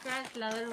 क्या फ्लावर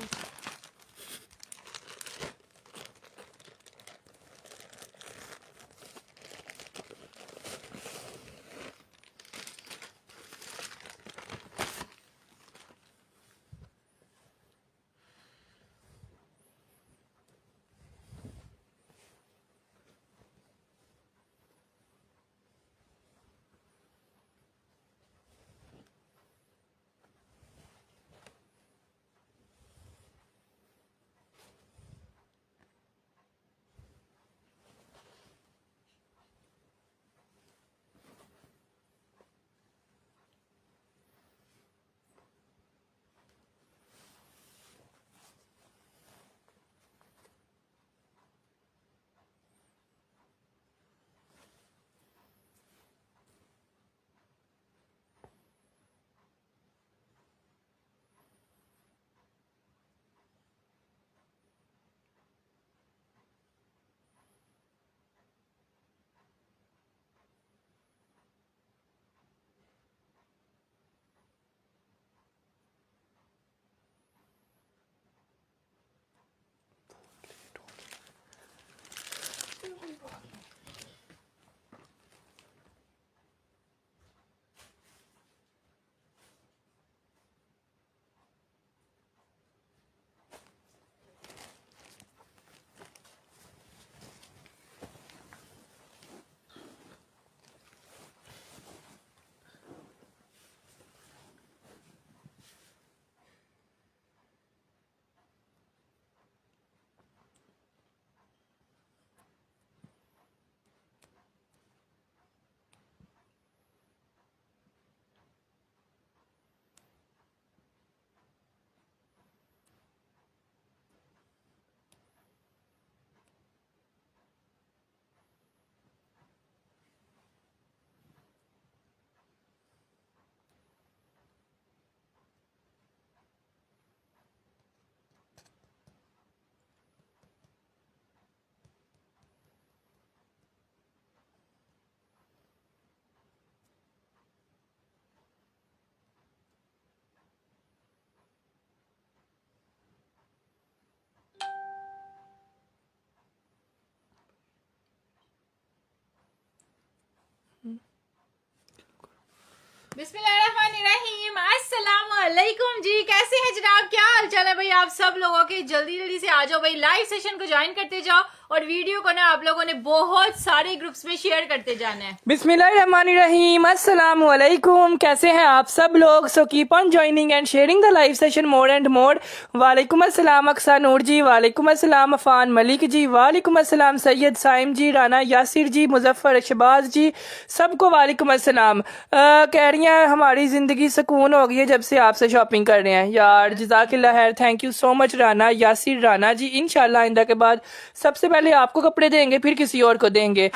बिस्मिल्लाहिर्रहमानिर्रहीम। अस्सलाम वालेकुम जी, कैसे हैं जनाब? क्या हाल चाल है भाई आप सब लोगों के? जल्दी जल्दी से आ जाओ भाई, लाइव सेशन को ज्वाइन करते जाओ और वीडियो को ना आप लोगों ने बहुत सारे ग्रुप्स में शेयर करते जाना है। बिस्मिल्लाहिर्रहमानिर्रहीम। अस्सलाम वालेकुम, कैसे हैं आप सब लोग? So keep on joining and sharing the live session more and more. वालेकुम अस्सलाम अक्सा नूर जी, वालेकुम अस्सलाम अफान मलिक जी, वालेकुम अस्सलाम सैयद साइम जी, राना यासिर जी, मुजफ्फर शहबाज जी, सबको वालेकुम अस्सलाम। कह रही हैं हमारी ज़िंदगी सुकून हो गई है जब से आपसे शॉपिंग कर रहे हैं यार। जज़ाकिल्लाह खैर, thank you so much Rana Yasir Rana ji. इंशाल्लाह आइंदा के बाद सबसे पहले आपको कपड़े देंगे, फिर किसी और को देंगे।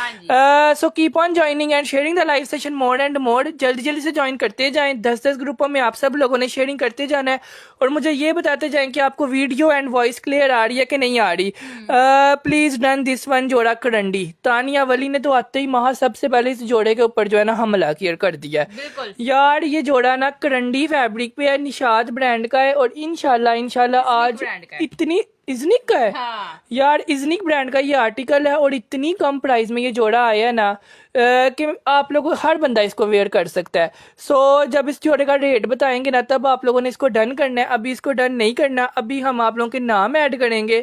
So keep on joining and sharing the live session more and more. जल्दी जल्दी से ज्वाइन करते जाएं, 10-10 ग्रुपों में आप सब लोगों ने शेयरिंग करते जाना है और मुझे ये बताते जाएं कि आपको वीडियो एंड वॉइस क्लियर आ रही है कि नहीं आ रही। प्लीज डन दिस वन जोड़ा करंडी। तानिया वली ने तो आते ही महा सबसे पहले इस जोड़े के ऊपर जो है ना हमला किया कर दिया है यार। ये जोड़ा ना करंडी फैब्रिक पे है, निशाद ब्रांड का है और इंशाल्लाह आज इतनी इजनिक का है। हाँ। यार इजनिक ब्रांड का ये आर्टिकल है और इतनी कम प्राइस में ये जोड़ा आया है ना कि आप लोग हर बंदा इसको वेयर कर सकता है। सो जब इस जोड़े का रेट बताएंगे ना तब आप लोगों ने इसको डन करना है। अभी इसको डन नहीं करना, अभी हम आप लोगों के नाम ऐड करेंगे।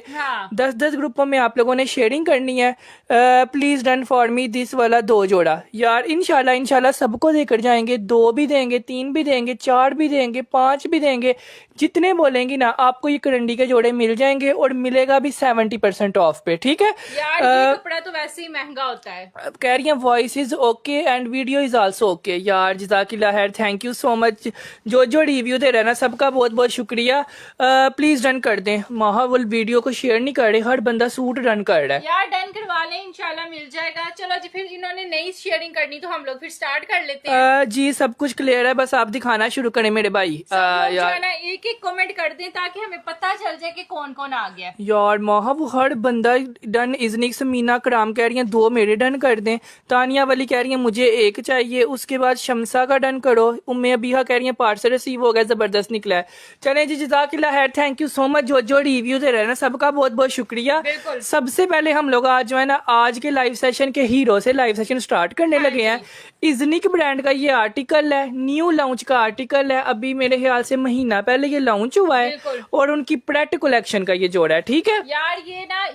10-10 ग्रुपों में आप लोगों ने शेयरिंग करनी है। Please done for me this वाला 2 जोड़ा यार। इंशाल्लाह सबको देकर जाएंगे। 2 भी देंगे, 3 भी देंगे, 4 भी देंगे, 5 भी देंगे। जितने बोलेंगी ना आपको ये करंडी के जोड़े मिल जाएंगे और मिलेगा भी 70% ऑफ पे। ठीक है यार, ये कपड़ा तो वैसे ही महंगा होता है। कह रही हैं voice is okay and video is also okay. यार जज़ाकिल्लाह खैर, थैंक यू सो मच। जो रिव्यू दे रहे हैं ना सबका बहुत बहुत शुक्रिया। प्लीज डन कर दें। माहौल वीडियो को शेयर नहीं कर रहे, हर बंदा सूट डन कर रहा है यार। डन करवा लें, इंशाल्लाह मिल जाएगा। चलो जी, फिर इन्होंने नई शेयरिंग करनी तो हम लोग फिर स्टार्ट कर लेते हैं। जी सब कुछ क्लियर है, बस आप दिखाना शुरू करें मेरे भाई। यार एक एक कमेंट कर दें ताकि हमें पता चल जाए कि कौन कौन आ गया। यार माहा वो हर बंदा डन। इजनिक समीना कराम कह रही हैं 2 मेरे डन कर दें। तानिया वाली कह रही हैं मुझे 1 चाहिए। उसके बाद शमसा का डन करो। उम्मे अबीहा कह रही हैं पार्सल रिसीव हो गया, जबरदस्त निकला है। चलें जी, जज़ाकिल्लाह खैर, थैंक यू सो मच जो रिव्यू दे रहे हैं ना, सबका बहुत बहुत शुक्रिया। बिल्कुल। सबसे पहले हम लोग आज जो है ना, आज के लाइव सेशन के हीरो से लाइव सेशन स्टार्ट करने लगे हैं। इजनिक ब्रांड का ये आर्टिकल है, न्यू लॉन्च का आर्टिकल है। अभी मेरे ख्याल से महीना पहले ये लॉन्च हुआ है और उनकी प्रेट कलेक्शन का ये जोड़ा है। ठीक है यार,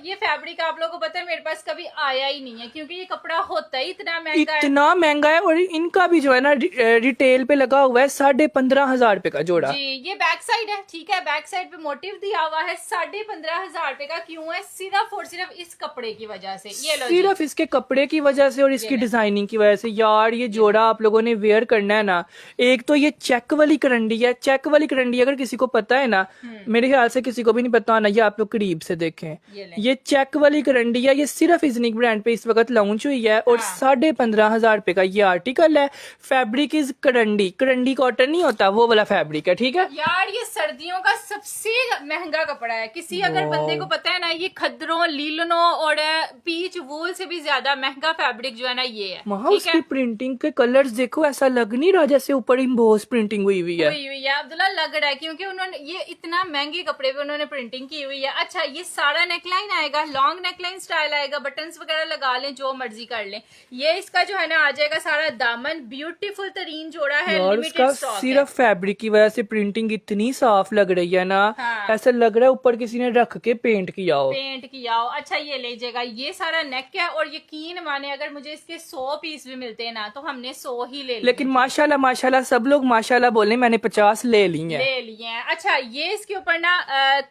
ये फैब्रिक आप लोगों को पता है मेरे पास कभी आया ही नहीं है, क्योंकि ये कपड़ा होता ही इतना महंगा है। इतना महंगा है। और इनका भी जो है ना रिटेल पे लगा हुआ है 15,500 रुपए का जोड़ा जी। ये बैक साइड है, ठीक है, बैक साइड पे मोटिव दिया हुआ है। 15,500 रुपए का क्यों है? सिर्फ और सिर्फ इस कपड़े की वजह से। ये लो, सिर्फ इसके कपड़े की वजह से और इसकी डिजाइनिंग की वजह से। यार ये जोड़ा आप लोगों ने वेयर करना है ना। एक तो ये चेक वाली करंडी है। चेक वाली करंडी अगर किसी को पता है ना, मेरे ख्याल से किसी को भी नहीं पता होना, ये आप लोग करीब से देखें। ये चेक वाली करंडी है। ये सिर्फ इजनिक ब्रांड पे इस वक्त लॉन्च हुई है और 15,500 रुपए का ये आर्टिकल है। Fabric is Karandi. Karandi cotton नहीं होता, वो वाला फैब्रिक है। ठीक है यार, ये सर्दियों का सबसे महंगा कपड़ा है। किसी अगर बंदे को पता है ना, ये खद्दरों, लीलनों और पीच वूल से भी ज्यादा महंगा फैब्रिक जो है ना ये है। वहाँ उसकी प्रिंटिंग के कलर्स देखो, ऐसा लग नहीं रहा जैसे ऊपर इम्बोस प्रिंटिंग हुई हुई है। अब्दुल्ला, लग रहा है क्योंकि उन्होंने ये इतना महंगे कपड़े पे उन्होंने प्रिंटिंग की हुई है। अच्छा, ये सारा नेकलाइन आएगा, लॉन्ग नेकलाइन स्टाइल आएगा, बटन्स वगैरह लगा लें, जो मर्जी कर लें। ये इसका जो है ना आ जाएगा सारा दामन। ब्यूटीफुल तरीन जोड़ा है, लिमिटेड स्टॉक सिर्फ फैब्रिक की वजह से प्रिंटिंग इतनी साफ लग रही है ना। ऐसा लग रहा है ऊपर किसी ने रख के पेंट किया हो। अच्छा, ये लीजिएगा, ये सारा नेक है। और यकीन माने अगर मुझे इसके 100 पीस भी मिलते हैं ना, तो हमने 100 ही ले लिए। लेकिन माशाल्लाह माशाल्लाह सब लोग माशाल्लाह बोले, मैंने 50 ले लिए हैं। अच्छा, ये इसके ऊपर ना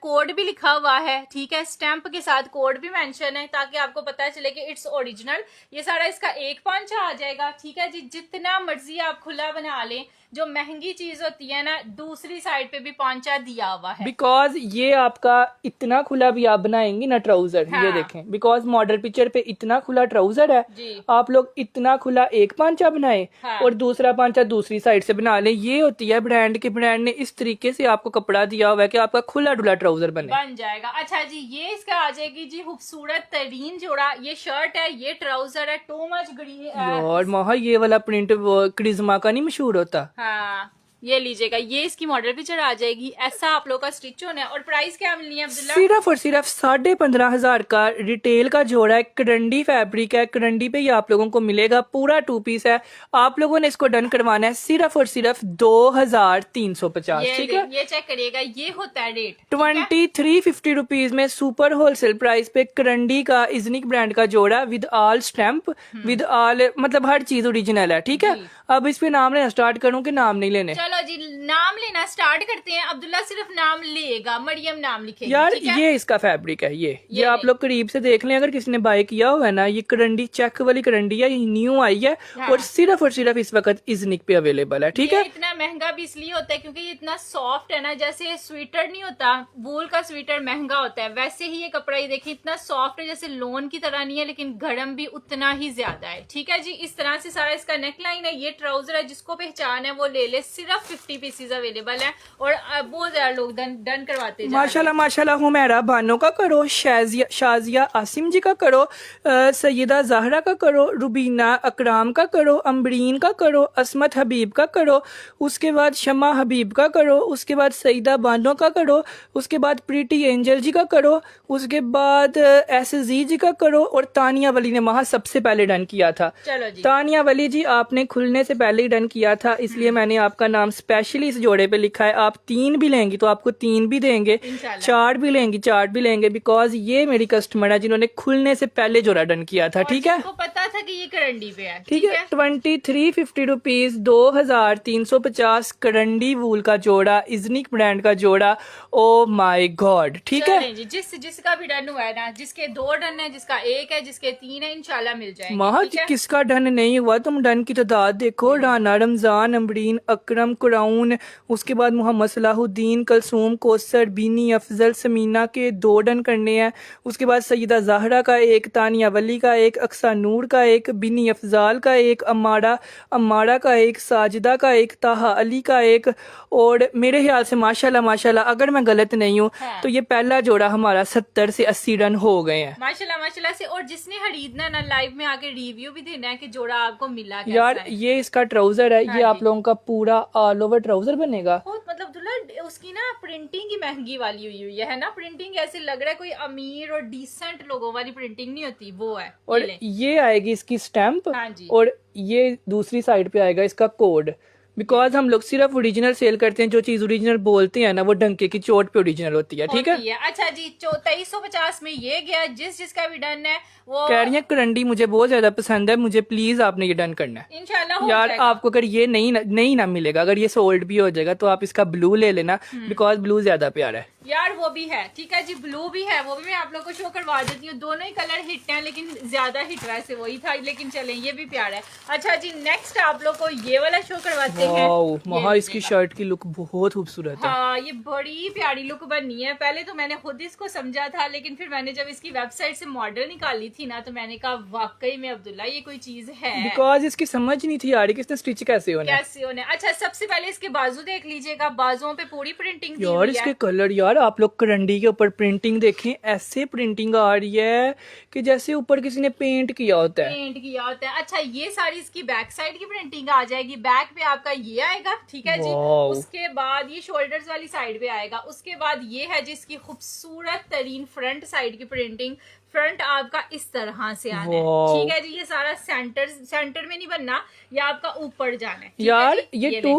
कोड भी लिखा हुआ है, ठीक है, स्टैंप के साथ कोड भी मेंशन है, ताकि आपको पता चले कि इट्स ओरिजिनल। ये सारा इसका 1 पांचा आ जाएगा। ठीक है जी, जितना मर्जी आप खुला बना लें। जो महंगी चीज होती है ना, दूसरी साइड पे भी पांचा दिया हुआ है। बिकॉज ये आपका इतना खुला भी आप बनाएंगी ना ट्राउजर, ये देखें, बिकॉज मॉडल पिक्चर पे इतना खुला ट्राउजर है। आप लोग इतना खुला 1 पांचा बनाए और दूसरा पांचा दूसरी साइड से बना लें। ये होती है ब्रांड के, ब्रांड ने इस तरीके से आपको कपड़ा दिया हुआ है कि आपका खुला डुला ट्राउजर बन जाएगा। अच्छा जी, ये इसका आ जाएगी जी खूबसूरत तरीन जोड़ा। ये शर्ट है, ये ट्राउजर है, टू मच ग्रीन। और महा ये वाला प्रिंट क्रिज्मा का नहीं मशहूर होता। हाँ, ये लीजिएगा, ये इसकी मॉडल पिक्चर आ जाएगी। ऐसा आप लोग का स्टिच होना है। और प्राइस क्या मिलनी है अब्दुल्ला? सिर्फ और सिर्फ 15,500 का रिटेल का जोड़ा है। करंडी फैब्रिक है। करंडी पे ये आप लोगों को मिलेगा। पूरा 2 पीस है। आप लोगों ने इसको डन करवाना है सिर्फ और सिर्फ 2,350। ठीक है, ये चेक करिएगा, ये होता है रेट 2350 रुपीज में सुपर होलसेल प्राइस पे करंडी का इजनिक ब्रांड का जोड़ा with all stamp, with all मतलब हर चीज ओरिजिनल है। ठीक है, अब इस पे नाम लेना स्टार्ट करूं कि नाम नहीं लेने? चलो जी, नाम लेना स्टार्ट करते हैं। अब्दुल्ला सिर्फ नाम लेगा, मरियम नाम लिखेगी। यार ये इसका फैब्रिक है। ये आप लोग करीब से देख लें, अगर किसी ने बाय किया हुआ है ना। ये करंडी चेक वाली करंडी है, ये न्यू आई है और सिर्फ इस वक्त इजनिक पे अवेलेबल है। ठीक है, इतना महंगा भी इसलिए होता है क्योंकि ये इतना सॉफ्ट है ना। जैसे स्वेटर नहीं होता, वूल का स्वेटर महंगा होता है, वैसे ही ये कपड़ा ये देखिए इतना सॉफ्ट है, जैसे लोन की तरह नहीं है, लेकिन गर्म भी उतना ही ज्यादा है। ठीक है जी, इस तरह से सारा इसका नेकलाइन है। ये ट्राउजर है, जिसको पहचान है वो ले ले। सिर्फ 50 पीसेज अवेलेबल है और बहुत ज्यादा लोग डन करवाते हैं। माशाल्लाह माशाल्लाह। हुमैरा बानो का करो, शाजिया आसिम जी का करो, सैयदा ज़हरा का करो, रुबीना अकराम का करो, अम्बरीन का करो, असमत हबीब का करो, उसके बाद शमा हबीब का करो, उसके बाद सईदा बानो का करो, उसके बाद प्रीटी एंजल जी का करो, उसके बाद एसजी जी का करो और तानिया वली ने वहाँ सबसे पहले डन किया था। चलो जी, तानिया वली जी आपने खुलने से पहले ही डन किया था, इसलिए मैंने आपका नाम स्पेशली इस जोड़े पे लिखा है। आप 3 भी लेंगी तो आपको 3 भी देंगे, 4 भी लेंगी 4 भी लेंगे, बिकॉज ये मेरी कस्टमर है जिन्होंने खुलने से पहले जोड़ा डन किया था। ठीक है, पता था कि ये करंडी पे है। ठीक है, 2350 रुपीज, 2,350 करंडी वूल का जोड़ा, इजनिक ब्रांड का जोड़ा। Oh my God. ठीक है जी, जिसका भी डन हुआ है ना, जिसके 2 डन है, जिसका 1 है, जिसके 3 है, इंशाल्लाह मिल जाएंगे। किसका डन नहीं हुआ तुम डन की तादाद देखो। राना, रमजान, अम्बरीन, अकरम, कुराउन, उसके बाद मोहम्मद सलाहुद्दीन, कलसूम, कौसर, बीनी अफजल, समीना के 2 डन करने हैं। उसके बाद सईदा ज़हरा का एक, तानिया वली का एक, अक्सा नूर का एक, बिनी अफजाल का एक, अम्मारा का एक, साजिदा का एक, ताहा अली का एक। और मेरे ख्याल से माशाल्लाह माशाल्लाह अगर मैं गलत नहीं हूँ हाँ। तो ये पहला जोड़ा हमारा 70 से 80 रन हो गए हैं माशाल्लाह माशाल्लाह से। और जिसने खरीदना ना लाइव में आके रिव्यू भी देना है कि जोड़ा आपको मिला कैसा यार। है। ये इसका ट्राउजर है, हाँ ये आप जी। लोगों का पूरा ऑल ओवर ट्राउजर बनेगा। बहुत मतलब दुल्हा उसकी ना प्रिंटिंग ही महंगी वाली हुई है ना। प्रिंटिंग ऐसे लग रहा है कोई अमीर और डिसेंट लोगों वाली प्रिंटिंग नहीं होती, वो है। और ये आएगी इसकी स्टैंप, हाँ जी। और ये दूसरी साइड पे आएगा इसका कोड। बिकॉज हम लोग सिर्फ ओरिजिनल सेल करते हैं, जो चीज ओरिजिनल बोलते हैं ना वो डंके की चोट पे ओरिजिनल होती है। ठीक है। अच्छा जी, 2350 में ये गया। जिसका भी डन है वो कह रही है करंडी मुझे बहुत ज्यादा पसंद है, मुझे प्लीज आपने ये डन करना है। इंशाल्लाह हो यार जाएगा। आपको अगर ये नहीं ना मिलेगा, अगर ये सोल्ड भी हो जाएगा तो आप इसका ब्लू ले लेना, बिकॉज ब्लू ज्यादा प्यारा है। यार वो भी है, ठीक है जी, ब्लू भी है, वो भी मैं आप लोग को शो करवा देती हूँ। दोनों ही कलर हिट हैं, लेकिन ज्यादा हिट वैसे वही था, लेकिन चलें ये भी प्यारा है। अच्छा जी, नेक्स्ट आप लोग को ये वाला शो करवाते हैं। वहाँ इसकी शर्ट की लुक बहुत खूबसूरत है। हाँ, ये बड़ी प्यारी लुक बनी है। पहले तो मैंने खुद इसको समझा था, लेकिन फिर मैंने जब इसकी वेबसाइट से मॉडल निकाली थी ना, तो मैंने कहा वाकई में अब्दुल्ला ये कोई चीज है। बिकॉज इसकी समझ नहीं थी यार किसने स्टिच कैसे होना है। अच्छा, सबसे पहले इसके बाजू देख लीजिएगा, बाजुओं पे पूरी प्रिंटिंग दी यार हुई इसके है। कलर, यार आप लोग करंडी के ऊपर प्रिंटिंग देखें, ऐसे प्रिंटिंग आ रही है कि जैसे ऊपर किसी ने पेंट किया होता है। पेंट किया होता है। अच्छा, ये सारी इसकी बैक साइड की प्रिंटिंग आ जाएगी। बैक पे आपका ये आएगा, ठीक है जी। वाओ। उसके बाद ये शोल्डर्स वाली साइड पे आएगा। उसके बाद ये है जिसकी खूबसूरत तरीन फ्रंट साइड की प्रिंटिंग। फ्रंट आपका इस तरह से आना है, वाओ। ठीक है जी। ये सारा सेंटर में नहीं बनना, ये आपका ऊपर जाना है, ठीक यार है जी?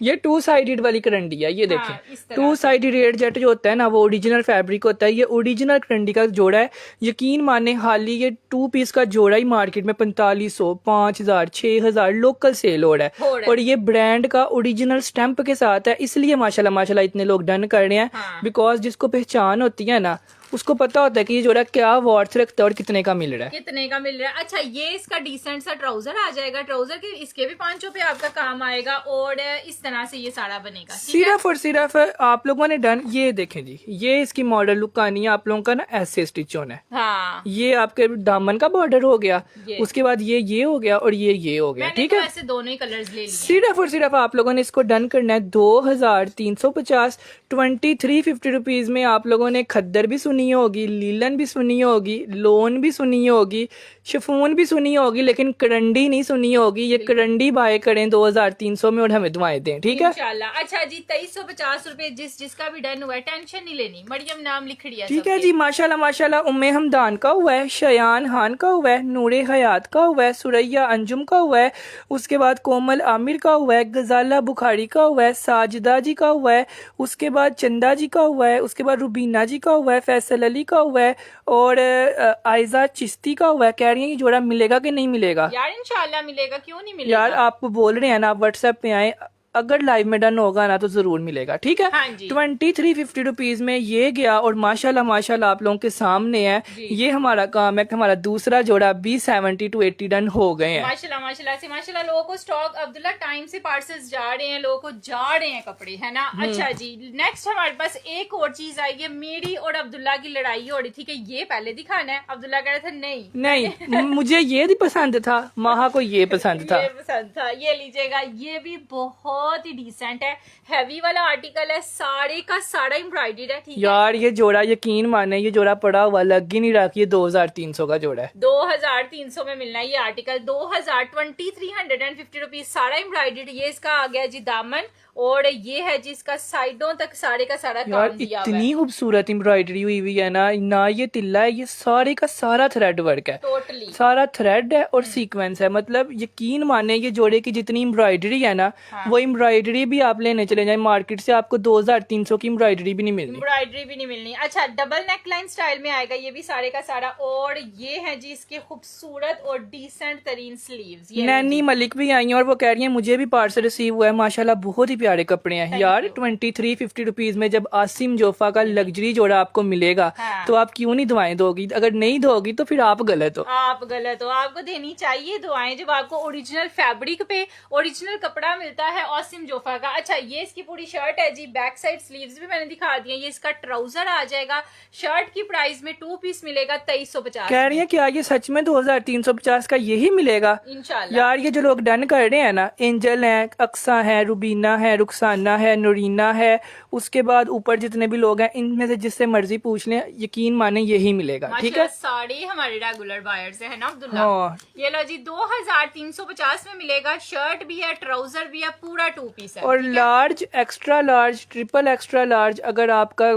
ये 2 साइडेड वाली करंडी है, ये हाँ, देखें। इस तरह 2 साइडेड रेड जेट जो होता है ना, वो ओरिजिनल फैब्रिक होता है। ये ओरिजिनल करंडी का जोड़ा है। यकीन माने हाल ही ये 2 पीस का जोड़ा ही मार्केट में 4500, 5000, 6000 लोकल सेल हो रहा है। और ये ब्रांड का ओरिजिनल स्टैंप के साथ है, इसलिए माशाल्लाह माशाल्लाह इतने लोग डन कर रहे हैं। हाँ। बिकॉज जिसको पहचान होती है ना, उसको पता होता है कि ये जोड़ा क्या वर्थ रखता है और कितने का मिल रहा है। कितने का मिल रहा है। अच्छा, ये इसका डिसेंट सा ट्राउजर आ जाएगा। ट्राउजर के इसके भी 5 पे आपका काम आएगा, और इस तरह से ये सारा बनेगा। सिर्फ और सिर्फ आप लोगों ने डन, ये देखें जी, ये इसकी मॉडल लुक आनी है आप लोगों का ना, ऐसे स्टिच होना है। हाँ, ये आपके दामन का बॉर्डर हो गया, ये। उसके बाद ये हो गया, और ये हो गया। ठीक है। ऐसे दोनों ही कलर्स ले लिए। सिर्फ और सिर्फ आप लोगों ने इसको डन करना है 2350, 2350 रुपीज में। आप लोगों ने खद्दर भी सुनी होगी, लीलन भी सुनी होगी, लोन भी सुनी होगी, शिफॉन भी सुनी होगी, लेकिन करंडी नहीं सुनी होगी। ये करंडी बाय करें 2300 में और हमें दुआएं दें, ठीक है। इंशाल्लाह। अच्छा जी, 2350 रुपए जिसका भी डन हुआ है, टेंशन नहीं लेनी। मरियम नाम लिख रही है, ठीक है जी। माशाल्लाह माशाल्लाह उम्मे हमदान का हुआ है, शयान हान का हुआ है, नूरे हयात का हुआ है, सुरैया अंजुम का हुआ है, उसके बाद कोमल आमिर का हुआ है, गजाला बुखारी का हुआ है, साजिदा जी का हुआ है, उसके बाद चंदा जी का हुआ है, उसके बाद रुबीना जी का हुआ है, फैसल अली का हुआ है, और आयजा चिश्ती का हुआ है। कह रही है ये जोड़ा मिलेगा कि नहीं मिलेगा? यार इंशाल्लाह मिलेगा, क्यों नहीं मिलेगा। यार आप बोल रहे हैं ना, आप व्हाट्सएप पे आए, अगर लाइव में डन होगा ना तो जरूर मिलेगा, ठीक है। हाँ जी। 2350 रुपीज में ये गया, और माशाल्लाह माशाल्लाह आप लोगों के सामने है। ये हमारा काम है कि हमारा दूसरा जोड़ा भी 70 to 80 डन हो गए हैं। माशाल्लाह माशाल्लाह से माशाल्लाह। लोगों को स्टॉक अब्दुल्ला टाइम से पार्सल्स जा रहे हैं, लोगों को जा रहे हैं कपड़े, है ना। अच्छा जी, नेक्स्ट हमारे पास एक और चीज आई है। मेरी और अब्दुल्ला की लड़ाई हो रही थी कि ये पहले दिखाना है। अब्दुल्ला कह रहा था नहीं मुझे ये भी पसंद था, माहा को ये पसंद था। ये पसंद था, ये लीजिएगा। ये भी बहुत ही डिसेंट है, हैवी वाला आर्टिकल है, सारे का सारा एम्ब्रॉयडर्ड है, ठीक है। यार ये जोड़ा यकीन माने, ये जोड़ा पड़ा हुआ लग ही नहीं रहा कि ये 2300 का जोड़ा है। 2300 में मिलना है ये आर्टिकल। 2350 रुपीज सारा एम्ब्रॉयडर्ड। ये इसका आ गया जी दामन, और ये है जिसका साइडों तक सारे का सारा यार काम दिया हुआ है। इतनी खूबसूरत एम्ब्रॉयडरी हुई हुई है ना ये तिल्ला है, ये सारे का सारा थ्रेड वर्क है, टोटली सारा थ्रेड है और सीक्वेंस है। मतलब यकीन माने ये जोड़े की जितनी एम्ब्रॉयडरी है ना, वो एम्ब्रॉयडरी भी आप लेने चले जाए मार्केट से, आपको 2300 की एम्ब्रॉयडरी भी नहीं मिलनी। एम्ब्रॉयडरी भी नहीं मिलनी। अच्छा, डबल नेकलाइन स्टाइल में आएगा ये भी सारे का सारा, और ये है जी इसके खूबसूरत और डिसेंट तरीन स्लीव्स। नैनी मलिक भी आई है और वो कह रही है मुझे भी पार्सल रिसीव हुआ है, माशाल्लाह बहुत ही प्यारे कपड़े हैं। यार 2350 रुपीज में जब आसिम जोफा का लग्जरी जोड़ा आपको मिलेगा, तो आप क्यों नहीं दुआएं दोगी? अगर नहीं दोगी तो फिर आप गलत हो। आप गलत हो, आपको देनी चाहिए दुआएं। जब आपको ओरिजिनल फैब्रिक पे ओरिजिनल कपड़ा मिलता है, ऑसम जोफा का। अच्छा ये इसकी पूरी शर्ट है जी, बैक साइड स्लीव्स भी मैंने दिखा दी है। ये इसका ट्राउजर आ जाएगा। शर्ट की प्राइस में 2 पीस मिलेगा 2350। कह रही है क्या ये सच में 2350 का यही मिलेगा? इंशाल्लाह। यार ये जो लोग डन कर रहे हैं ना, एंजल है, अक्सा है, रुबीना है, रुखसाना है, नूरीना है, उसके बाद ऊपर जितने भी लोग हैं इनमें से जिससे मर्जी पूछ लें, यकीन माने यही मिलेगा। ठीक है, सारे हमारे रेगुलर बायर्स है ना अब्दुल्ला। हाँ। ये लो जी 2350 में मिलेगा। शर्ट भी है, ट्राउजर भी है, पूरा 2 पीस है। और large, extra large, triple extra large अगर आपका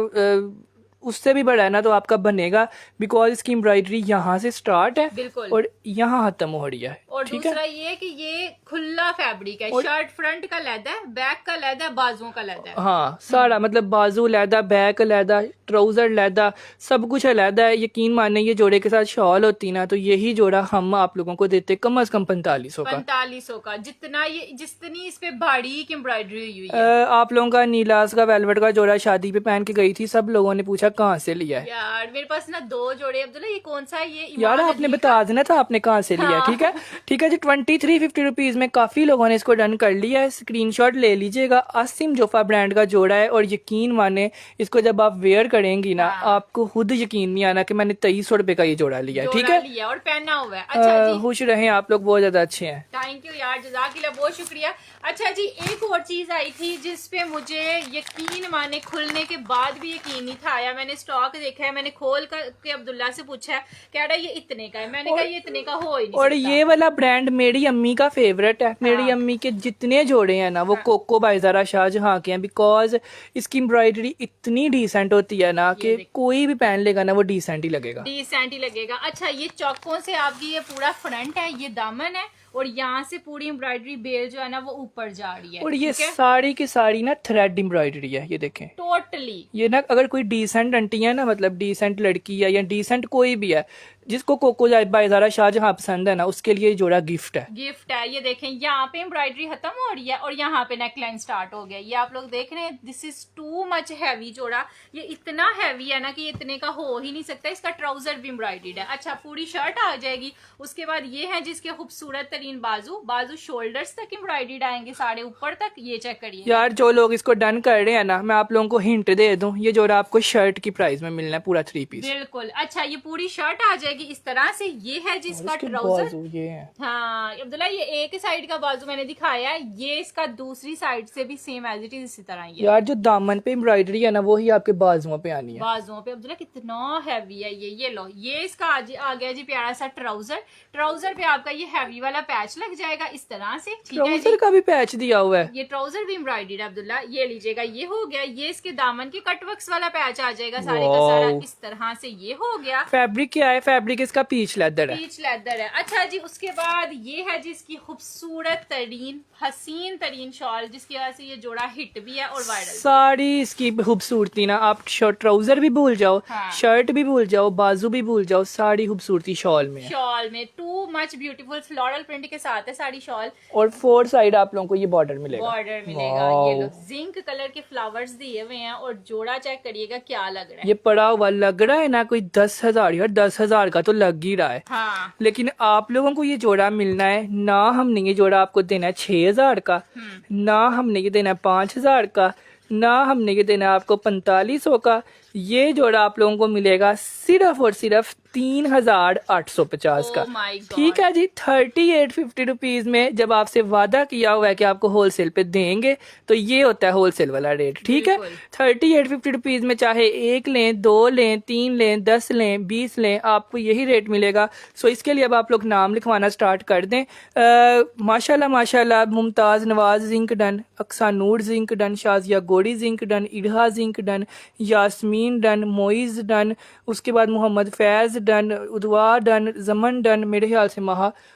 उससे भी बड़ा है ना तो आपका बनेगा, बिकॉज इसकी एम्ब्रॉयडरी यहाँ से स्टार्ट है बिल्कुल और यहाँ खत्म हो रही है। और ठीक दूसरा है, ये कि ये खुला फैब्रिक है। शर्ट फ्रंट का लैदा है, बैक का लैदा है, बाजुओं का लैदा है। हाँ सारा मतलब बाजू लैदा, बैक लैदा, ट्राउजर लैदा, सब कुछ अलहदा है। यकीन माने ये जोड़े के साथ शॉल होती ना तो यही जोड़ा हम आप लोगों को देते कम से कम 4500 का। 4500 का, जितना ये जितनी इस पे बारीक एम्ब्रॉयडरी हुई है। आप लोगों का नीलास का वेलवेट का जोड़ा शादी पे पहन के गई थी, सब लोगों ने पूछा कहाँ से लिया है। यार मेरे पास ना 2 जोड़े अब्दुल्ला, ये कौन सा है? ये यार इमाम आपने अली बता देना था आपने कहाँ से लिया है। हाँ। ठीक है, ठीक है जी। 2350 रुपीज में काफी लोगों ने इसको डन कर लिया है। स्क्रीनशॉट ले लीजिएगा। आसिम जोफा ब्रांड का जोड़ा है और यकीन माने इसको जब आप वेयर करेंगी ना आपको खुद यकीन नहीं आना कि मैंने 2300 रुपए का ये जोड़ा लिया है। ठीक है, लिया और पहना हुआ है। अच्छा जी, खुश रहें आप लोग, बहुत ज्यादा अच्छे हैं। थैंक यू यार, जज़ाकिल्लाह, बहुत शुक्रिया। अच्छा जी, एक और चीज आई थी जिस पे मुझे यकीन माने खुलने के बाद भी यकीन नहीं था आया। मैंने स्टॉक देखा है, मैंने खोल कर के अब्दुल्ला से पूछा है, कह रहा है ये इतने का है। मैंने कहा ये इतने का हो ही नहीं और सकता। ये वाला ब्रांड मेरी अम्मी का फेवरेट है। मेरी हाँ। अम्मी के जितने जोड़े हैं ना वो कोको बाइजारा शाहजहां के हैं, बिकॉज इसकी एम्ब्रॉयडरी इतनी डिसेंट होती है ना कि कोई भी पहन लेगा ना वो डिसेंट ही लगेगा। डिसेंट ही लगेगा। अच्छा ये चौकों से आपकी ये पूरा फ्रंट है, ये दामन है और यहाँ से पूरी एम्ब्रॉयडरी बेल जो है ना वो ऊपर जा रही है। और ये सारी की सारी ना थ्रेड एम्ब्रॉयडरी है, ये देखें टोटली। ये ना अगर कोई डिसेंट आंटी है ना, मतलब डिसेंट लड़की है या डिसेंट कोई भी है जिसको कोको बाइजारा शाहजहां पसंद है ना, उसके लिए जोड़ा गिफ्ट है। गिफ्ट है। ये देखें यहाँ पे एम्ब्रॉयडरी खत्म हो रही है और यहाँ पे नेकलाइन स्टार्ट हो गया। ये आप लोग देख रहे हैं, this is too much heavy जोड़ा। ये इतना हैवी है ना कि ये इतने का हो ही नहीं सकता। इसका ट्राउजर भी एम्ब्रॉयडर्ड है। अच्छा पूरी शर्ट आ जाएगी। उसके बाद ये है जिसके खूबसूरत तरीन बाजू शोल्डर्स तक एम्ब्रॉयडर्ड आएंगे, साढ़े ऊपर तक। ये चेक करिए यार, जो लोग इसको डन कर रहे हैं ना, मैं आप लोगों को हिंट दे दूं, ये जोड़ा आपको शर्ट की प्राइस में मिलना है, पूरा 3 पीस। बिल्कुल। अच्छा ये पूरी शर्ट आ जाएगी इस तरह से। ये है जिसका ट्राउजर, ये है। हाँ अब्दुल्ला, ये एक साइड का बाजू मैंने दिखाया है, ये इसका दूसरी साइड से भी सेम एज इट इज इसी तरह ही है। यार जो दामन पे एम्ब्रॉयडरी है ना वही आपके बाजुओं पे आनी है। बाजुओं पे अब्दुल्ला कितना हैवी है ये लो, ये इसका आ गया जी प्यारा सा ट्राउजर। ट्राउजर पे आपका ये हैवी वाला पैच लग जाएगा इस तरह से। ठीक है ट्राउजर का भी पैच दिया हुआ है। ये ट्राउजर भी एम्ब्रॉयडर्ड है अब्दुल्ला, ये लीजिएगा। ये हो गया। ये इसके दामन के कटवर्क्स वाला पैच आ जाएगा सारे का सारा इस तरह से। ये हो गया। फैब्रिक क्या है? फैब्रिक इसका पीच लेदर है। पीच लेदर है। अच्छा जी, उसके बाद ये है जिसकी खूबसूरत तरीन हसीन तरीन शॉल, जिसकी वजह से ये जोड़ा हिट भी है और वायरल। सारी इसकी खूबसूरती ना, आप ट्राउजर भी भूल जाओ, हाँ। शर्ट भी भूल जाओ, बाजू भी भूल जाओ, सारी खूबसूरती शॉल में है। शॉल में too much beautiful floral print के साथ है सारी शॉल। और 4 साइड आप लोगों को ये बॉर्डर मिलेगा। बॉर्डर मिलेगा। ये लो जिंक कलर के फ्लावर्स दिए हुए हैं और जोड़ा चेक करिएगा क्या लग रहा है। ये पड़ा हुआ लग रहा है ना कोई 10,000, यार 10,000 का तो लग ही रहा है। हाँ। लेकिन आप लोगों को ये जोड़ा मिलना है ना, हमने ये जोड़ा आपको देना है 6,000 का, ना हमने ये देना है 5,000 का, ना हमने ये देना है आपको 4500 का। ये जोड़ा आप लोगों को मिलेगा सिर्फ और सिर्फ 3,850 का। Oh my God. ठीक है जी, 3850 रुपीज में जब आपसे वादा किया हुआ है कि आपको होलसेल पे देंगे तो ये होता है होलसेल वाला रेट। ठीक है, 3850 रुपीज में चाहे 1 लें, 2 लें, 3 लें, 10 लें, 20 लें, आपको यही रेट मिलेगा। सो इसके लिए अब आप लोग नाम लिखवाना स्टार्ट कर दें। माशाल्लाह माशाल्लाह, मुमताज नवाज जिंक डन, अक्सा नूर जिंक डन, शाजिया गोड़ी जिंक डन, इडहा जिंक done, Yasmeen done, Moiz done, उसके बाद Mohammad Faiz done, Udwa done, Zaman done. मेरे ख्याल से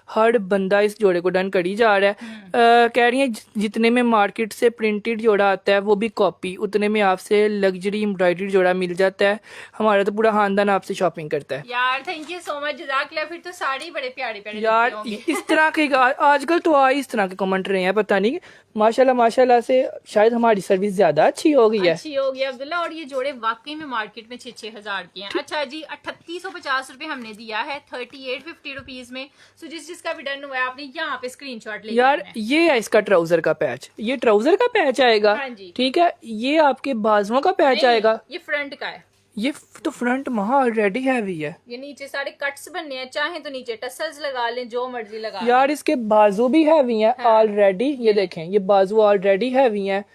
हर बंदा इस जोड़े को डन करी जा रहा है। कह रही है जितने में मार्केट से प्रिंटेड जोड़ा आता है वो भी कॉपी, उतने में आपसे लग्जरी एम्ब्रॉयडरी जोड़ा मिल जाता है। हमारा तो पूरा खानदान आपसे शॉपिंग करता है यार। थैंक यू सो मच, जज़ाकल्लाह। फिर तो साड़ी बड़े प्यारे प्यारे यार। इस तरह के आजकल तो इस तरह के कमेंट रहे हैं, पता नहीं, माशाल्लाह माशाल्लाह से शायद हमारी सर्विस ज्यादा अच्छी हो गई है। अच्छी हो गई अब्दुल्ला। और ये जोड़े वाकई सेम ही मार्केट में 6,000 के हैं। अच्छा जी 3850 रुपए हमने दिया है 3850 रुपीज में। सो जिसका भी डन हुआ है आपने यहाँ पे स्क्रीनशॉट ले यार ये है इसका ट्राउजर का पैच, ये ट्राउजर का पैच आएगा। हाँ जी। ठीक है, ये आपके बाजुओं का पैच आएगा। ये फ्रंट का है। ये तो फ्रंट वहाँ ऑलरेडी हैवी है। ये नीचे सारे कट्स बनने हैं, चाहे तो नीचे टसल्स लगा लें, जो मर्जी लगा लें। यार इसके बाजू भी हैवी हैं ऑलरेडी। ये देखें, ये बाजू ऑलरेडी हैवी हैं,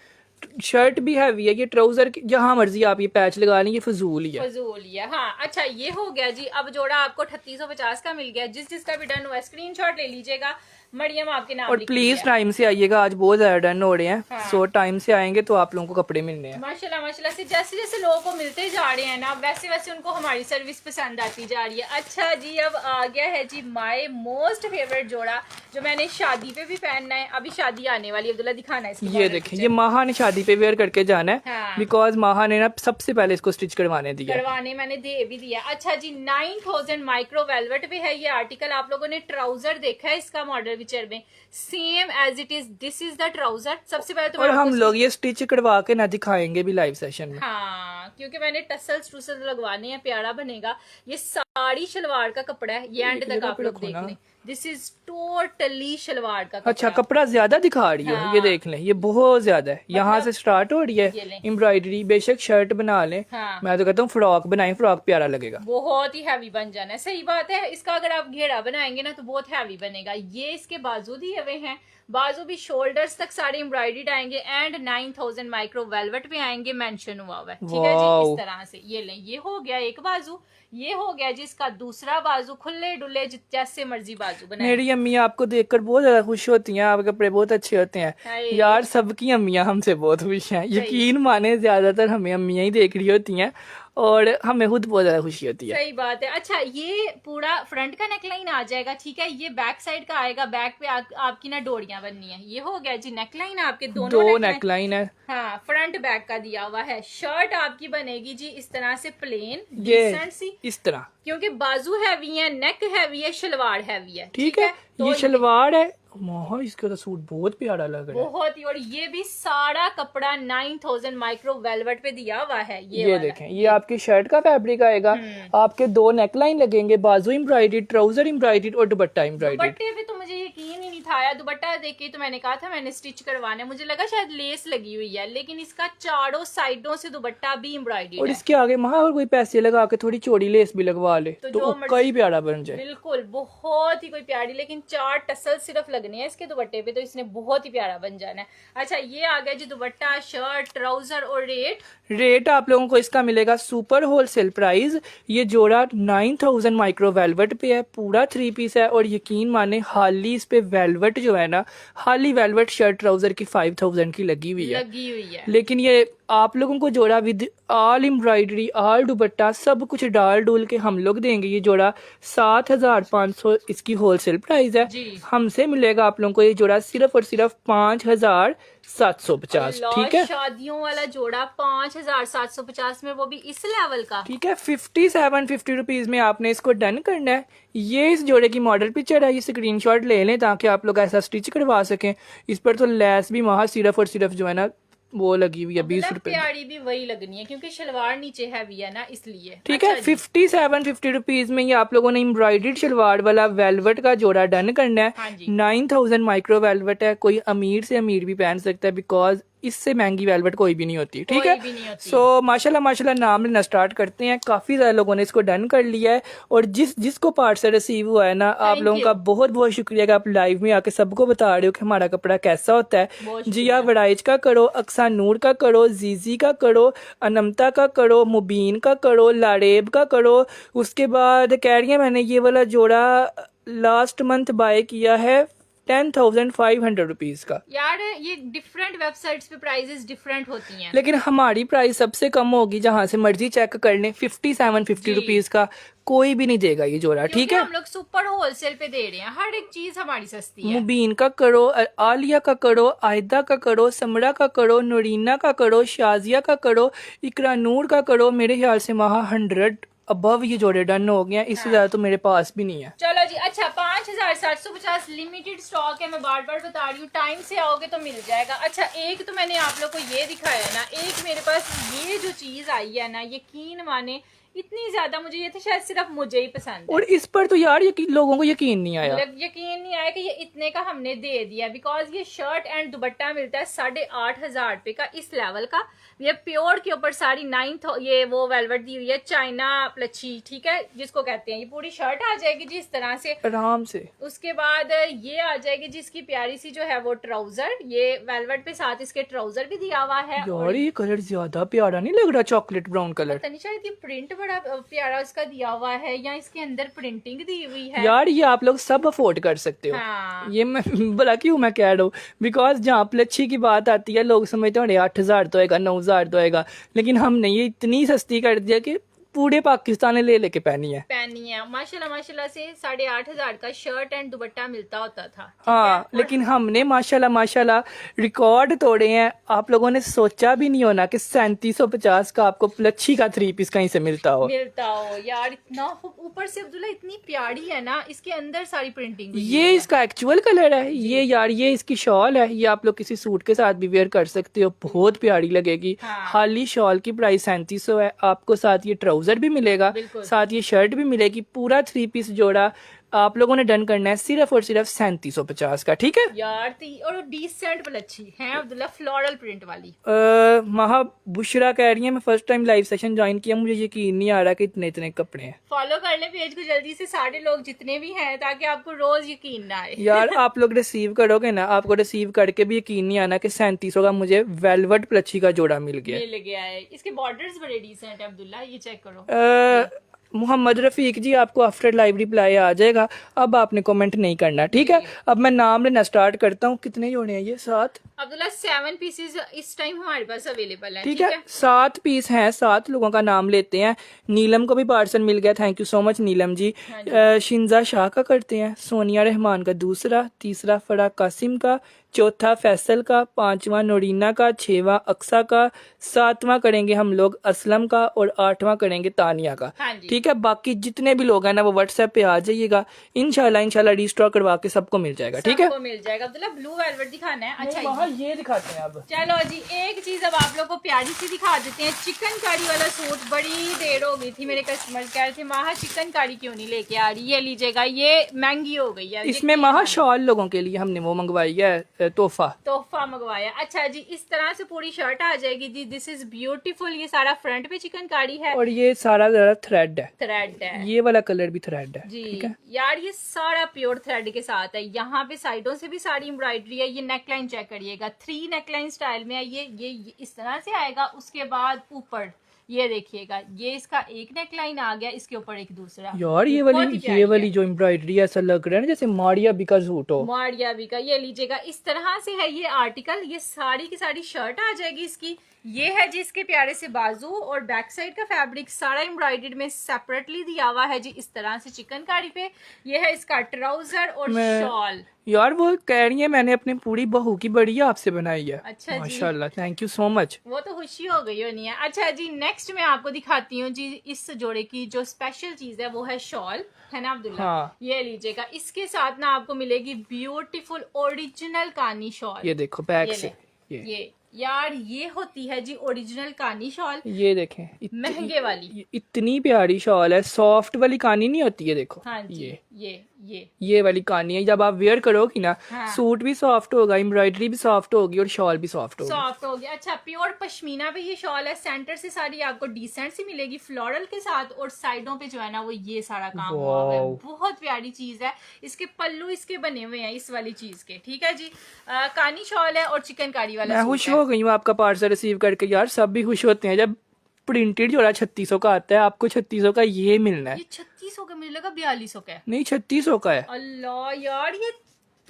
शर्ट भी हैवी है। ये ट्राउजर जहाँ मर्जी आप ये पैच लगा लें, ये फजूल ही है। फजूल ही है। हाँ अच्छा ये हो गया जी। अब जोड़ा आपको 3850 का मिल गया। जिसका भी डन हुआ स्क्रीनशॉट ले लीजिएगा। मरियम आपके नाम और लिख प्लीज लिया। टाइम से आइएगा, आज बहुत ज्यादा डन हो रहे हैं। हाँ। सो टाइम से आएंगे तो आप लोगों को कपड़े मिलने हैं। माशाल्लाह माशाल्लाह से जैसे जैसे लोगों को मिलते जा रहे हैं ना, वैसे वैसे उनको हमारी सर्विस पसंद आती जा रही है। अच्छा जी अब आ गया है जी माय मोस्ट फेवरेट जोड़ा, जो मैंने शादी पे भी पहनना है। अभी शादी आने वाली है, अब्दुल्ला दिखाना है इसकी ये देखें, ये माहा ने शादी पे वेयर करके जाना है। हाँ। बिकॉज माहा ने ना सबसे पहले इसको स्टिच करवाने दिया। करवाने मैंने दे भी दिया। अच्छा जी 9000 माइक्रो वेलवेट पे है ये आर्टिकल। आप लोगों ने ट्राउजर देखा है इसका मॉडल विचर में, same as it is. This is the trouser. सबसे पहले तो और हम लोग ये स्टिच करवा के ना दिखाएंगे भी लाइव सेशन में। हाँ क्योंकि मैंने टसल्स टूसल्स लगवाने हैं, प्यारा बनेगा। ये साड़ी शलवार का कपड़ा है, ये एंड तक आप लोग देख लें। दिस इज टोटली शलवार का कपड़ा। अच्छा कपड़ा ज्यादा दिखा रही हो। हाँ। ये देख लें, ये बहुत ज्यादा है। यहाँ से स्टार्ट हो रही ये है लें। एम्ब्रॉयडरी। बेशक शर्ट बना लें, हाँ। मैं तो कहता हूँ फ्रॉक बनाएं, फ्रॉक प्यारा लगेगा। बहुत ही हैवी बन जाना है। सही बात है। इसका अगर आप घेरा बनाएंगे ना तो बहुत हैवी बनेगा। ये इसके बाजू दिए हुए हैं, बाजू भी शोल्डर्स तक सारे एम्ब्रॉयडर्ड आएंगे एंड 9000 माइक्रो वेलवेट पे आएंगे, मेंशन हुआ हुआ है। ठीक है जी, इस तरह से ये लें। ये हो गया एक बाजू, ये हो गया जी इसका दूसरा बाजू। खुले डुले जैसे मर्जी बाजू बनाए। मेरी अम्मी आपको देखकर बहुत ज्यादा खुश होती हैं, आपके कपड़े बहुत अच्छे होते हैं। यार सबकी अम्मियां हमसे बहुत खुश हैं, यकीन माने ज्यादातर हमें अम्मियां ही देख रही होती हैं और हमें खुद बहुत ज्यादा खुशी होती है। सही बात है। अच्छा ये पूरा फ्रंट का नेकलाइन आ जाएगा। ठीक है, ये बैक साइड का आएगा। बैक पे आपकी ना डोरियां बननी है। ये हो गया जी नेकलाइन आपके दो दोनों नेकलाइन है। हाँ फ्रंट बैक का दिया हुआ है। शर्ट आपकी बनेगी जी इस तरह से प्लेन ये डिसेंट सी, इस तरह, क्योंकि बाजू हैवी है, नेक हैवी है, शलवार हैवी है। ठीक है। तो ये शलवार है। मोहा इसका तो सूट बहुत प्यारा लग रहा है। बहुत ही। और ये भी सारा कपड़ा 9000 माइक्रो वेलवेट पे दिया हुआ है। ये देखें, ये आपकी शर्ट का फैब्रिक आएगा। आपके दो नेकलाइन लगेंगे, बाजू एम्ब्रॉयडर्ड, ट्राउजर एम्ब्रॉयडर्ड और दुपट्टा एम्ब्रॉयडर्ड। दुपट्टे पे तो मुझे यकीन ही नहीं था आया। दुपट्टा देख के तो मैंने कहा था मैंने स्टिच करवाने, मुझे लगा शायद लेस लगी हुई है, लेकिन इसका चारों साइडों से दुपट्टा भी एम्ब्रॉयडर्ड और है। इसके आगे महा और कोई पैसे लगा के थोड़ी चौड़ी लेस भी लगवा ले तो तो जो कई प्यारा बन जाए। बिल्कुल बहुत ही कोई प्यारी। लेकिन 4 टसल सिर्फ लगने हैं इसके दुपट्टे पे, तो इसने बहुत ही प्यारा बन जाना है। अच्छा ये आ गया जी दुपट्टा, शर्ट, ट्राउजर और रेट आप लोगों को इसका मिलेगा सुपर होलसेल प्राइस। ये जोड़ा 9000 माइक्रो वेलवेट पे है, पूरा 3 पीस है। और यकीन माने हाली इस पे वेलवेट जो है ना, हाली वेलवेट शर्ट ट्राउजर की 5000 की लगी हुई है। लेकिन ये आप लोगों को जोड़ा विद ऑल एम्ब्रॉयडरी, ऑल दुपट्टा, सब कुछ डाल डूल के हम लोग देंगे। ये जोड़ा 7500 इसकी होलसेल प्राइस है। हमसे मिलेगा आप लोगों को ये जोड़ा सिर्फ और सिर्फ 5750। ठीक है, शादियों वाला जोड़ा 5750 में, वो भी इस लेवल का। ठीक है। 5750 रुपीज में आपने इसको डन करना है। ये इस जोड़े की मॉडल पिक्चर है, ये स्क्रीनशॉट ले लें ताकि आप लोग ऐसा स्टिच करवा सकें। इस पर तो लेस भी वहाँ सिर्फ और सिर्फ जो है ना वो लगी हुई है 20 रुपए। प्यारी भी वही लगनी है क्योंकि शलवार नीचे हैवी है ना, इसलिए। ठीक है, 5750 रुपीज में ये आप लोगों ने एम्ब्रॉयडर्ड शलवार वाला वेलवेट का जोड़ा डन करना है। 9000 माइक्रो वेलवेट है, कोई अमीर से अमीर भी पहन सकता है, बिकॉज इससे महंगी वेलवेट कोई भी नहीं होती। ठीक है, सो माशाल्लाह माशाल्लाह नाम लेना स्टार्ट करते हैं। काफी ज्यादा लोगों ने इसको डन कर लिया है और जिसको पार्सल रिसीव हुआ है ना, आप लोगों का बहुत बहुत शुक्रिया कि आप लाइव में आके सबको बता रहे हो कि हमारा कपड़ा कैसा होता है। जिया वड़ाइज का करो, अक्सा नूर का करो, जीजी का करो, अनमता का करो, मुबीन का करो, लारेब का करो। उसके बाद कह रही है मैंने ये वाला जोड़ा लास्ट मंथ बाय किया है 10,500 रुपीज का। यार ये डिफरेंट वेबसाइट्स पे प्राइसेस डिफरेंट होती हैं, लेकिन हमारी प्राइस सबसे कम होगी, जहाँ से मर्जी चेक कर लें। 5750 रुपीज का कोई भी नहीं देगा ये जोड़ा। ठीक है, हम लोग सुपर होलसेल पे दे रहे हैं, हर एक चीज हमारी सस्ती है। मुबीन का करो, आलिया का करो, आयदा का करो, समरा का करो, नूरीना का करो, शाजिया का करो, इकरा नूर का करो। मेरे ख्याल से वहाँ 100 अबव ये जोड़े डन हो गए हैं, इससे ज्यादा तो मेरे पास भी नहीं है। चलो जी, अच्छा 5750 लिमिटेड स्टॉक है, मैं बार बार बता रही हूँ, टाइम से आओगे तो मिल जाएगा। अच्छा एक तो मैंने आप लोग को ये दिखाया है ना, एक मेरे पास ये जो चीज आई है ना, यकीन माने इतनी ज्यादा मुझे ये तो शायद सिर्फ मुझे ही पसंद है, और इस पर तो यार लोगों को यकीन नहीं आया, यकीन नहीं आया कि ये इतने का हमने दे दिया। बिकॉज ये शर्ट एंड दुपट्टा मिलता है 8,500 रुपए का, इस लेवल का। ये प्योर के ऊपर सारी 9 ये वो वेलवेट दी हुई है, चाइना प्लची, ठीक है, जिसको कहते हैं। ये पूरी शर्ट आ जाएगी जी इस तरह से आराम से। उसके बाद ये आ जाएगी जिसकी प्यारी सी जो है वो ट्राउजर, ये वेलवेट पे साथ इसके ट्राउजर भी दिया हुआ है। यार ये कलर ज्यादा प्यारा नहीं लग रहा, चॉकलेट ब्राउन कलर। पता नहीं शायद ये प्रिंट बड़ा प्यारा इसका दिया हुआ है, या इसके अंदर प्रिंटिंग दी हुई है। यार ये आप लोग सब अफोर्ड कर सकते हो। हाँ। ये मैं भला क्यों मैं कह रहा हूँ, बिकॉज जहाँ प्लच्छी की बात आती है लोग समझते हैं 8,000 तो आएगा, 9,000 तो आएगा, लेकिन हमने ये इतनी सस्ती कर दिया कि पूरे पाकिस्तान ने ले लेके पहनी है। माशाल्लाह माशाल्लाह से 8,500 का शर्ट एंड दुपट्टा मिलता होता था। हाँ, लेकिन हमने माशाल्लाह माशाल्लाह रिकॉर्ड तोड़े हैं। आप लोगों ने सोचा भी नहीं होना कि 3750 का आपको प्लच्छी का 3 पीस कहीं से मिलता हो यार। इतना ऊपर से अब्दुल्ला इतनी प्यारी है ना, इसके अंदर सारी प्रिंटिंग। ये इसका एक्चुअल कलर है ये यार, ये इसकी शॉल है, ये आप लोग किसी सूट के साथ भी वेयर कर सकते हो, बहुत प्यारी लगेगी। हाली शॉल की प्राइस 3700 है, आपको साथ ये ट्राउजर भी मिलेगा, साथ ये शर्ट भी मिलेगी, पूरा 3 पीस जोड़ा आप लोगों ने डन करना है सिर्फ और सिर्फ 3750 का, ठीक है यार। और डिसेंट प्लच्छी है अब्दुल्ला, फ्लोरल प्रिंट वाली। महा बुशरा कह रही है मैं first time live session join किया, मुझे यकीन नहीं आ रहा कि इतने इतने कपड़े हैं। फॉलो कर ले पेज को जल्दी से, सारे लोग जितने भी हैं, ताकि आपको रोज यकीन ना आए। यार आप लोग रिसीव करोगे ना, आपको रिसीव करके भी यकीन नहीं आना कि 3700 का मुझे वेलवेट प्लच्छी का जोड़ा मिल गया है। इसके बॉर्डर्स बड़े डिसेंट है अब्दुल्ला, ये चेक करो। मोहम्मद रफीक जी आपको आफ्टर लाइव रिप्लाई आ जाएगा, अब आपने कमेंट नहीं करना, ठीक है। अब मैं नाम लेना स्टार्ट करता हूँ। कितने जोड़े हैं ये? 7 अब्दुल्ला 7 पीसेस इस टाइम हमारे पास अवेलेबल है, ठीक है। 7 पीस हैं, 7 लोगों का नाम लेते हैं। नीलम को भी पार्सल मिल गया, thank you so much Neelam ji. शिंजा Shah का करते हैं, सोनिया रहमान का दूसरा, तीसरा फरा कासिम का, चौथा फैसल का, 5वां नोरीना का, 6वां अक्सा का, 7वां करेंगे हम लोग असलम का, और 8वां करेंगे तानिया का, ठीक है। बाकी जितने भी लोग हैं ना वो व्हाट्सएप पे आ जाइएगा, इंशाल्लाह रीस्टॉक करवा के सबको मिल जाएगा, ठीक है। मिल जाएगा। अब्दुल्ला ब्लू वेलवेट दिखाना है। अच्छा ये दिखाते हैं अब। चलो जी, एक चीज अब आप लोग को प्यारी सी दिखा देते हैं। चिकन कारी वाला सूट, बड़ी देर हो गई थी, मेरे कस्टमर कह रहे थे माहा चिकन कारी क्यों नहीं लेके आ रही, ये लीजिएगा, ये महंगी हो गई है। इसमें माहा शॉल लोगों के लिए हमने वो मंगवाई है, तोहफा मंगवाया। अच्छा जी, इस तरह से पूरी शर्ट आ जाएगी जी। This is beautiful. ये सारा फ्रंट पे चिकनकारी है, और ये सारा जरा थ्रेड है, ये वाला कलर भी थ्रेड है जी, ठीक है? यार ये सारा प्योर थ्रेड के साथ है। यहाँ पे साइडों से भी सारी एम्ब्रॉयडरी है। ये नेकलाइन चेक करिएगा, 3 नेकलाइन स्टाइल में है। ये इस तरह से आएगा। उसके बाद ऊपर ये देखिएगा, ये इसका एक नेकलाइन आ गया, इसके ऊपर एक दूसरा। यार ये वाली जो एम्ब्रॉयडरी है, ऐसा लग रहा है ना जैसे मारिया बी का सूट हो। मारिया बी का, ये लीजिएगा, इस तरह से है ये आर्टिकल। ये सारी की सारी शर्ट आ जाएगी इसकी। ये है जी इसके प्यारे से बाजू, और बैक साइड का फैब्रिक सारा एम्ब्रॉयडर्ड में सेपरेटली दिया हुआ है जी, इस तरह से चिकनकारी पे। ये है इसका ट्राउजर और शॉल। यार वो कह रही है मैंने अपनी पूरी बहू की बढ़िया आपसे बनाई है। अच्छा, माशाल्लाह, थैंक यू सो मच। वो तो खुशी हो गई होनी है। अच्छा जी, नेक्स्ट मैं आपको दिखाती हूँ जी, इस जोड़े की जो स्पेशल चीज है वो है शॉल, है ना अब्दुल्ला? हाँ। ये लीजिएगा, इसके साथ ना आपको मिलेगी ब्यूटीफुल ओरिजिनल कानी शॉल। ये देखो बैक से, ये यार ये होती है जी ओरिजिनल कानी शॉल। ये देखें महंगे वाली, इतनी प्यारी शॉल है। सॉफ्ट वाली कानी नहीं होती है, देखो। हाँ जी, ये वाली कानी है। जब आप वेयर करोगी ना, सूट भी सॉफ्ट होगा, एम्ब्रॉयडरी भी सॉफ्ट होगी, और शॉल भी सॉफ्ट होगी। अच्छा, प्योर पश्मीना पे ये शॉल है। सेंटर से सारी आपको डिसेंट सी मिलेगी फ्लोरल के साथ, और साइडों पे जो है ना वो ये सारा काम हुआ है। बहुत प्यारी चीज है। इसके पल्लू इसके बने हुए हैं इस वाली चीज के, ठीक है जी। कानी शॉल है और चिकनकारी वाला। मैं खुश हो गई हूँ आपका पार्सल रिसीव करके। यार सब भी खुश होते हैं जब प्रिंटेड जोड़ा 3600 का आता है। आपको 3600 का ये मिलना है। ये 3600 का मिलेगा, 4200 का है। नहीं 3600 का है। अल्लाह यार, ये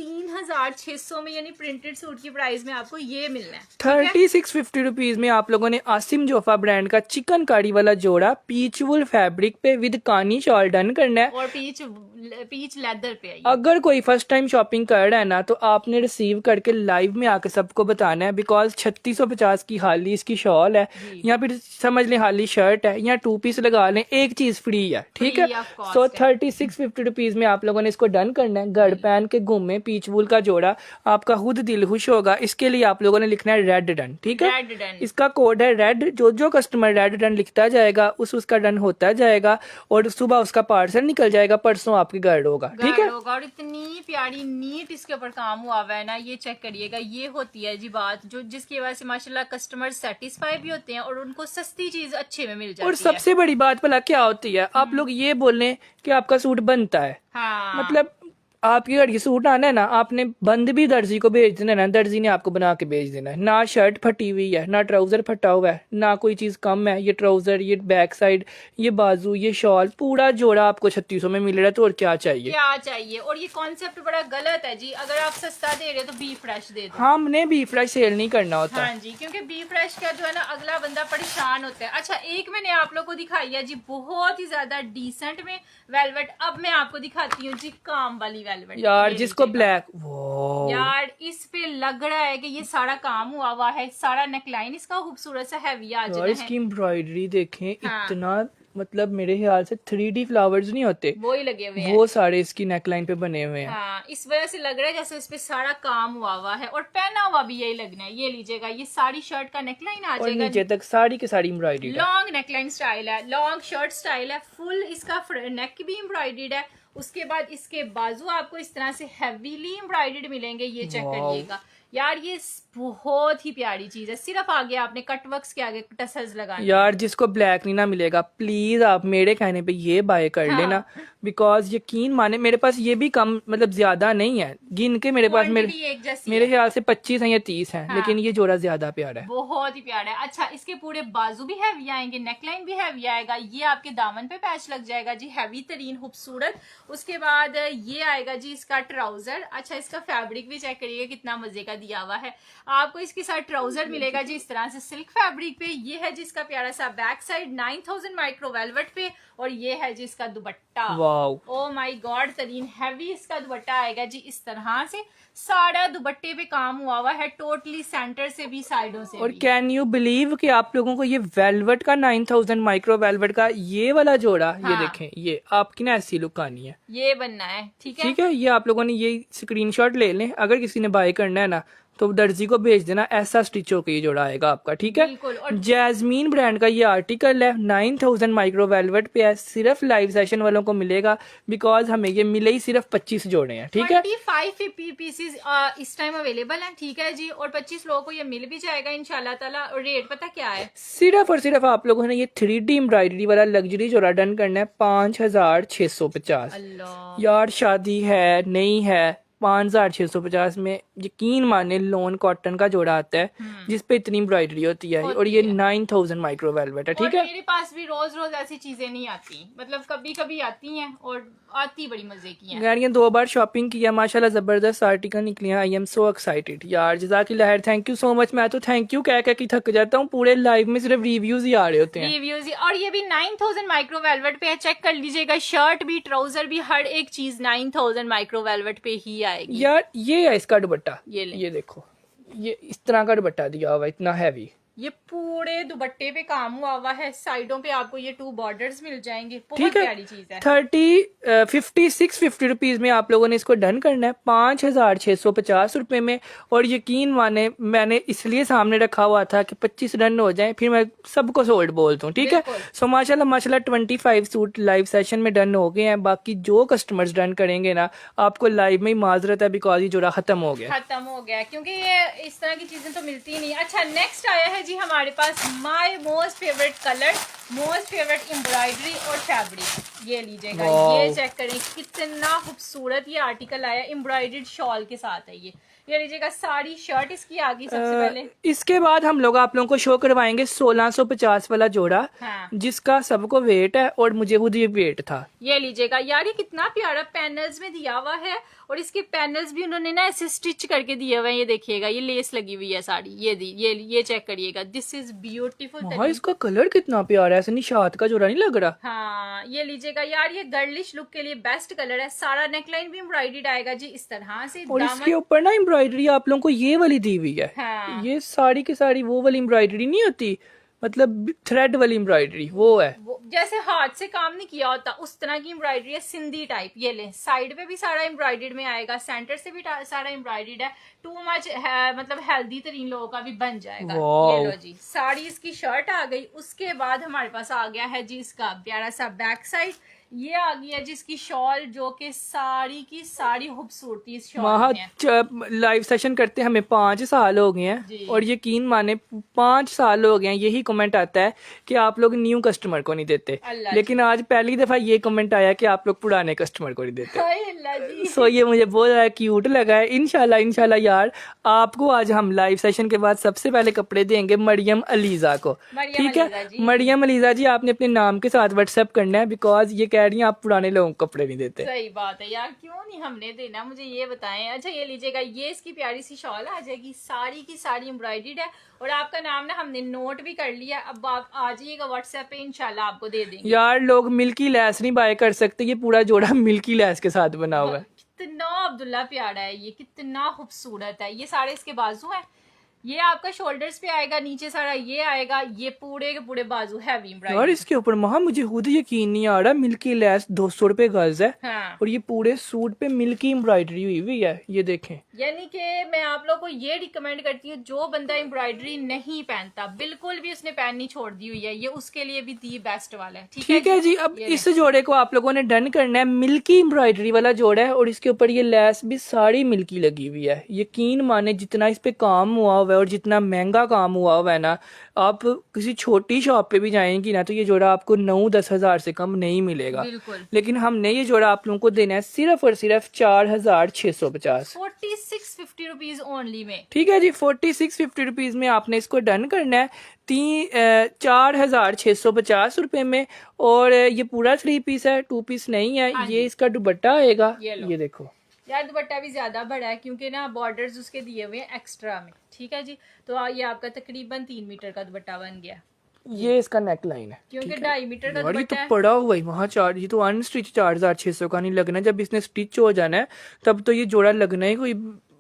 3600 में, यानी प्रिंटेड सूट की प्राइस में आपको ये मिलना है। 3650 रुपीज में आप लोगों ने आसिम जोफा ब्रांड का चिकन कारी वाला जोड़ा पीच वुल फैब्रिक पे विद कानी शॉल डन करना है, और पीच लेदर पे है ये। अगर कोई फर्स्ट टाइम शॉपिंग कर रहा है ना तो आपने रिसीव करके लाइव में आके सबको बताना है, बिकॉज 3650 की हाली इसकी शॉल है, या फिर समझ लें हाली शर्ट है, या 2 पीस लगा लें, एक चीज फ्री है, ठीक है। Free of cost सो है। 3650 रुपीज में आप लोगों ने इसको डन करना है। गढ़ पहन के घूमे पीच वूल का जोड़ा, आपका खुद दिल खुश होगा। इसके लिए आप लोगों ने लिखना है रेड डन, ठीक है। Red done. इसका कोड है रेड, जो कस्टमर रेड डन लिखता जाएगा उसका डन होता जाएगा, और सुबह उसका पार्सल निकल जाएगा, परसों आपके घर होगा, ठीक है। होगा। और इतनी प्यारी नीट इसके ऊपर काम हुआ हुआ है ना, ये चेक करिएगा। ये होती है जी बात जो जिसकी वजह से माशाल्लाह कस्टमर सेटिस्फाई भी होते हैं और उनको सस्ती चीज अच्छे में मिल जाती है। और सबसे बड़ी बात भला क्या होती है, आप लोग ये बोलें कि आपका सूट बनता है, हाँ, मतलब आपके घर ये सूट आना है ना, आपने बंद भी दर्जी को भेज देना है ना, दर्जी ने आपको बना के भेज देना है। ना शर्ट फटी हुई है, ना ट्राउजर फटा हुआ है, ना कोई चीज कम है। ये ट्राउजर, ये बैक साइड, ये बाजू, ये शॉल, पूरा जोड़ा आपको 3600 में मिल रहा है, तो और क्या चाहिए। क्या चाहिए। और ये कॉन्सेप्ट बड़ा गलत है जी, अगर आप सस्ता दे रहे हो तो बी फ्रेश दे दो। हमने भी फ्रेश सेल नहीं करना होता। हाँ जी, क्योंकि बी फ्रेश का जो है ना अगला बंदा परेशान होता है। अच्छा, एक मैंने आप लोग को दिखाई है जी बहुत ही ज्यादा डिसेंट में वेलवेट। अब मैं आपको दिखाती हूँ जी काम वाली वेलवेट। यार जिसको ब्लैक, वो यार इस पे लग रहा है कि ये सारा काम हुआ हुआ है, सारा नेकलाइन इसका खूबसूरत सा हैवी आज यार इसकी एम्ब्रॉयडरी देखें, हाँ। इतना मतलब मेरे ख्याल से 3D फ्लावर्स नहीं होते, वो ही लगे हुए हैं। वो सारे इसकी नेकलाइन पे बने हुए हैं। हाँ, इस वजह से लग रहा है जैसे इस पे सारा काम हुआ हुआ है, और पहना हुआ भी यही लगना है। ये लीजिएगा, ये सारी शर्ट का नेकलाइन आ और जाएगा, नीचे तक साड़ी के साड़ी एम्ब्रॉयडरी है। लॉन्ग नेकलाइन स्टाइल है, लॉन्ग शर्ट स्टाइल है, फुल इसका नेक भी एम्ब्रॉयडर्ड है। उसके बाद इसके बाजू आपको इस तरह से हेवीली एम्ब्रॉयडर्ड मिलेंगे, ये चेक करिएगा। यार ये बहुत ही प्यारी चीज है, सिर्फ आगे आपने कटवर्क्स के आगे टसल्स लगाने। यार जिसको ब्लैक नहीं ना मिलेगा, प्लीज आप मेरे कहने पे ये बाय कर हाँ। लेना, बिकॉज यकीन माने मेरे पास ये भी कम मतलब ज्यादा नहीं है, गिन के मेरे पास मेरे ख्याल से 25 हैं या 30 हैं, हाँ। लेकिन ये जोड़ा ज्यादा प्यारा है, बहुत ही प्यारा है। अच्छा, इसके पूरे बाजू भी हैवी आएंगे, नेकलाइन भी हैवी आएगा, ये आपके दामन पे पैच लग जाएगा जी, हैवी तरीन खूबसूरत। उसके बाद ये आएगा जी इसका ट्राउजर। अच्छा, इसका फैब्रिक भी चेक करिए कितना मजे का दिया हुआ है। आपको इसके साथ ट्राउजर मिलेगा जी इस तरह से सिल्क फैब्रिक पे। ये है जिसका प्यारा सा बैक साइड 9000 माइक्रो वेलवेट पे, और ये है जी इसका दुपट्टा। वाओ, ओ माय गॉड, तरीन हैवी इसका दुपट्टा आएगा जी इस तरह से। सारा दुपट्टे पे काम हुआ हुआ है, टोटली सेंटर से भी साइडों से और भी। कैन यू बिलीव कि आप लोगों को ये वेलवेट का 9000 माइक्रो वेलवेट का ये वाला जोड़ा, ये हाँ। देखें, ये आपकी ना ऐसी लुक आनी है, ये बनना है, ठीक है। ठीक है। ये आप लोगों ने ये स्क्रीनशॉट ले लें, अगर किसी ने बाय करना है ना तो दर्जी को भेज देना, ऐसा स्टिच होकर ये जोड़ा आएगा आपका, ठीक है। बिल्कुल। और जैस्मीन ब्रांड का ये आर्टिकल है, 9000 माइक्रो वेलवेट पे है, सिर्फ लाइव सेशन वालों को मिलेगा, बिकॉज हमें ये मिले ही सिर्फ 25 जोड़े हैं, ठीक है। 25 पीसीज इस टाइम अवेलेबल हैं, ठीक है जी, और 25 लोगों को ये मिल भी जाएगा इंशाल्लाह ताला। और रेट पता क्या है, सिर्फ और सिर्फ आप लोगों ने ये 3D एम्ब्रॉयडरी वाला लग्जरी जोड़ा डन करना है 5650। अल्लाह। यार शादी है नहीं है, 5650 में यकीन माने लोन कॉटन का जोड़ा आता है जिसपे इतनी एम्ब्रॉयडरी होती है, और ये 9000 माइक्रो वेलवेट है, ठीक और है। मेरे पास भी रोज रोज ऐसी चीजें नहीं आती, मतलब कभी कभी आती हैं, और आती बड़ी मजे की हैं। यार ये 2 बार शॉपिंग किया, माशाल्लाह जबरदस्त आर्टिकल निकले हैं। आई एम सो एक्साइटेड यार, जज़ाकिल्लाह खैर, थैंक यू सो मच। मैं तो थैंक यू कह के थक जाता हूँ, पूरे लाइव में सिर्फ रिव्यूज ही आ रहे होते हैं। रिव्यूज, और ये भी 9000 माइक्रो वेलवेट पे है, चेक कर लीजिएगा। शर्ट भी, ट्राउजर भी, हर एक चीज 9000 माइक्रो वेलवेट पे ही आएगी। यार ये है इसका दुपट्टा, ये ये देखो, ये इस तरह का दुपट्टा दिया हुआ है, इतना हैवी। ये पूरे दुपट्टे पे काम हुआ हुआ है, साइडों पे आपको ये 2 बॉर्डर्स मिल जाएंगे, बहुत ठीक है। प्यारी चीज है। 5650 रुपीज में आप लोगों ने इसको डन करना है 5650 रुपए में। और यकीन माने मैंने इसलिए सामने रखा हुआ था कि 25 डन हो जाए, फिर मैं सबको सोल्ड बोलता हूँ, ठीक है। सो माशाल्लाह 25 सूट लाइव सेशन में डन हो गए हैं। बाकी जो कस्टमर्स डन करेंगे ना, आपको लाइव में ही माजरत है, बिकॉज ये जोड़ा खत्म हो गया, क्योंकि ये इस तरह की चीजें तो मिलती ही नहीं। अच्छा, नेक्स्ट आया है जी हमारे पास my most favourite colour, most favourite embroidery और फैब्रिक। ये लीजिएगा, ये चेक करें कितना खूबसूरत ये आर्टिकल आया, एम्ब्रॉयडर्ड शॉल के साथ है। ये ये लीजिएगा साड़ी शर्ट इसकी आ गई सबसे पहले। इसके बाद हम लोग आप लोगों को शो करवाएंगे 1650 वाला जोड़ा, हाँ। जिसका सबको वेट है और मुझे खुद ये वेट था। ये लीजिएगा यार, ये कितना प्यारा पैनल्स में दिया हुआ है और इसके पैनल्स भी उन्होंने ना ऐसे स्टिच करके दिए हुए हैं। ये देखिएगा, ये लेस लगी हुई है साड़ी, ये चेक करिएगा, दिस इज ब्यूटीफुल। हाँ, इसका कलर कितना प्यारा है, ऐसे निशात का जोड़ा नहीं लग रहा। हाँ, ये लीजिएगा यार, ये गर्लिश लुक के लिए बेस्ट कलर है। सारा नेकलाइन भी एम्ब्रॉयडर्ड आएगा जी इस तरह से, और इसके ऊपर ना एम्ब्रॉयडरी आप लोगों को ये वाली दी हुई है। हाँ। ये साड़ी की साड़ी वो वाली एम्ब्रॉयडरी नहीं होती, मतलब थ्रेड वाली एम्ब्रॉयडरी वो है। वो जैसे हाथ से काम नहीं किया होता उस तरह की एम्ब्रॉयडरी है, सिंधी टाइप। ये ले, साइड पे भी सारा एम्ब्रॉयडर्ड में आएगा, सेंटर से भी सारा एम्ब्रॉयडर्ड है। टू मच है, मतलब हेल्दी तरीन लोगों का भी बन जाएगा। ये लो जी, साड़ी इसकी शर्ट आ गई। उसके बाद हमारे पास आ गया है जी इसका प्यारा सा बैक साइड। ये आ गई है जिसकी शॉल, जो कि साड़ी की सारी खूबसूरती इस शॉल में है। लाइव सेशन करते हमें 5 साल हो गए हैं और यकीन माने 5 साल हो गए हैं यही कमेंट आता है कि आप लोग न्यू कस्टमर को नहीं देते, लेकिन आज पहली दफा ये कमेंट आया कि आप लोग पुराने कस्टमर को नहीं देते। सो ये मुझे बहुत ज्यादा क्यूट लगा है। इंशाल्लाह यार, आपको आज हम लाइव सेशन के बाद सबसे पहले कपड़े देंगे मरियम अलीजा को। ठीक है मरियम अलीजा जी, आपने अपने नाम के साथ व्हाट्सएप करना है, बिकॉज ये कह रही हैं आप पुराने लोगों को कपड़े नहीं देते। सही बात है यार, क्यों नहीं हमने देना, मुझे ये बताएं। अच्छा ये लीजिएगा, ये इसकी प्यारी सी शॉल आ जाएगी, साड़ी की साड़ी एम्ब्रॉयडर्ड है और आपका नाम ना हमने नोट भी कर लिया। अब आप आ जाइएगा व्हाट्सएप पे, इंशाल्लाह आपको दे देंगे। यार लोग मिल्की लेस नहीं बाय कर सकते, ये पूरा जोड़ा मिल्की लेस के साथ बना हुआ है। कितना अब्दुल्ला प्यारा है ये, कितना खूबसूरत है। ये सारे इसके बाजू हैं, ये आपका शोल्डर्स पे आएगा, नीचे सारा ये आएगा, ये पूरे के पूरे बाजू हैवी एम्ब्रॉयडरी। और इसके ऊपर मुझे खुद यकीन नहीं आ रहा, मिल्की लेस 200 रुपए गज है। हाँ। और ये पूरे सूट पे मिल्की एम्ब्रॉयडरी हुई हुई है, ये देखें। यानी कि मैं आप लोगों को ये रिकमेंड करती हूँ, जो बंदा एम्ब्रॉयडरी नहीं पहनता, बिल्कुल भी उसने पहननी छोड़ दी हुई है, ये उसके लिए भी दी बेस्ट वाला है। ठीक है जी, अब इस जोड़े को आप लोगों ने डन करना है। मिल्की एम्ब्रॉयडरी वाला जोड़ा है और इसके ऊपर ये लेस भी सारी मिल्की लगी हुई है। यकीन माने जितना इस पे काम हुआ हुआ है और जितना महंगा काम हुआ हुआ है ना, आप किसी छोटी शॉप पे भी जाएंगी ना तो ये जोड़ा आपको 9-10 हजार से कम नहीं मिलेगा। लेकिन हमने ये जोड़ा आप लोगों को देना है सिर्फ और सिर्फ 4650, 4650 रुपीज ओनली में। ठीक है जी, 4650 रुपीज में आपने इसको डन करना है 4650 रुपए में। और ये पूरा 3 पीस है, 2 पीस नहीं है। ये इसका दुपट्टा आएगा, ये देखो यार, दुपट्टा भी ज्यादा बड़ा है क्योंकि ना बॉर्डर्स उसके दिए हुए हैं एक्स्ट्रा में। ठीक है जी, तो ये आपका तकरीबन 3 मीटर का दुपट्टा बन गया। ये इसका नेक लाइन है क्योंकि 2.5 मीटर का दुपट्टा है। तो पड़ा हुआ है वहाँ चार्ज, ये तो अनस्टिच 4600 का नहीं लगना, जब इसने स्टिच हो जाना है तब तो ये जोड़ा लगना है कोई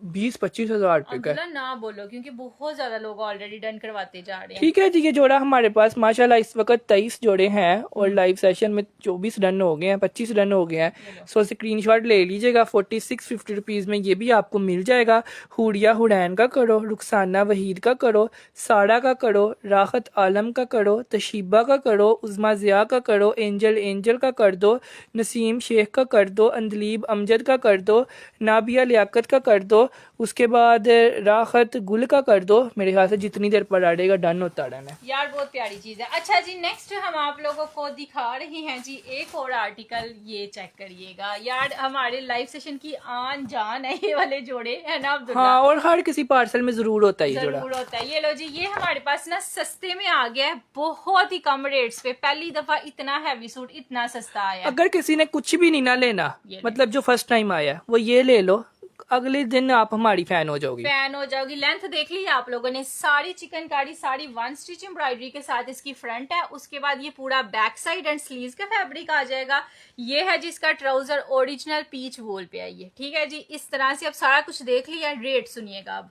20-25 हजार रुपए का। ना बोलो, क्योंकि बहुत ज्यादा लोग ऑलरेडी डन करवाते जा रहे हैं। ठीक है जी, ये जोड़ा हमारे पास माशाल्लाह इस वक्त 23 जोड़े हैं और लाइव सेशन में 24 डन हो गए हैं, 25 डन हो गए हैं। सो स्क्रीनशॉट ले लीजिएगा। 4650 रुपीज में ये भी आपको मिल जाएगा। हुडिया हुडैन का करो, रुखसाना वहीद का करो, साड़ा का करो, राहत आलम का करो, तशीबा का करो, उज़मा ज़िया का करो, एंजल का कर दो, नसीम शेख का कर दो, अंदलीब अमजद का कर दो, नाबिया लियाकत का कर दो, उसके बाद राहत गुल का कर दो। मेरे ख्याल से जितनी देर पर आड़ेगा डन होता रहना है यार, बहुत प्यारी चीज है। अच्छा जी, नेक्स्ट हम आप लोगों को दिखा रहे हैं जी एक और आर्टिकल, ये चेक करिएगा यार, हमारे लाइव सेशन की आन जान है ये वाले जोड़े, है ना अब्दुल्ला? हाँ, और हर किसी पार्सल में जरूर होता है, जरूर होता है। ये लो जी, ये हमारे पास ना सस्ते में आ गया है, बहुत ही कम रेट्स पे। पहली दफा इतना हैवी सूट इतना सस्ता आया। अगर किसी ने कुछ भी नहीं ना लेना, मतलब जो फर्स्ट टाइम आया वो ये ले लो, अगले दिन आप हमारी फैन हो जाओगी। लेंथ देख ली आप लोगों ने, सारी चिकनकारी साड़ी 1 स्टिच एम्ब्रॉयडरी के साथ इसकी फ्रंट है। उसके बाद ये पूरा बैक साइड एंड स्लीव्स का फैब्रिक आ जाएगा। ये है जिसका ट्राउजर ओरिजिनल पीच वूल पे है ये। ठीक है जी, इस तरह से अब सारा कुछ देख लिया। रेट सुनिएगा अब।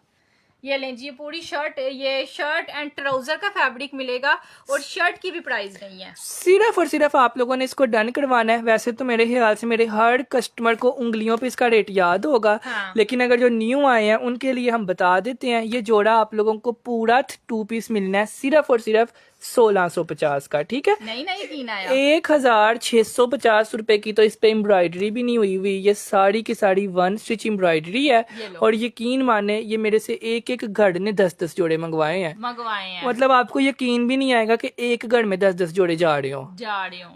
ये लें जी, ये पूरी शर्ट, ये शर्ट एंड ट्राउजर का फैब्रिक मिलेगा और शर्ट की भी प्राइस नहीं है। सिर्फ और सिर्फ आप लोगों ने इसको डन करवाना है। वैसे तो मेरे ख्याल से मेरे हर कस्टमर को उंगलियों पे इसका रेट याद होगा। हाँ। लेकिन अगर जो न्यू आए हैं उनके लिए हम बता देते हैं, ये जोड़ा आप लोगों को पूरा 2 पीस मिलना है सिर्फ और सिर्फ 1650 का, ठीक है। नहीं नहीं यकीन आया। 1650 रुपए की तो इस पे एम्ब्रॉयडरी भी नहीं हुई हुई, ये साड़ी की साड़ी वन स्टिच एम्ब्रॉयडरी है। ये लो। और यकीन माने ये मेरे से एक एक घड़ ने 10-10 जोड़े मंगवाए हैं। मतलब आपको यकीन भी नहीं आएगा कि एक घड़ में 10-10 जोड़े जा रहे हो।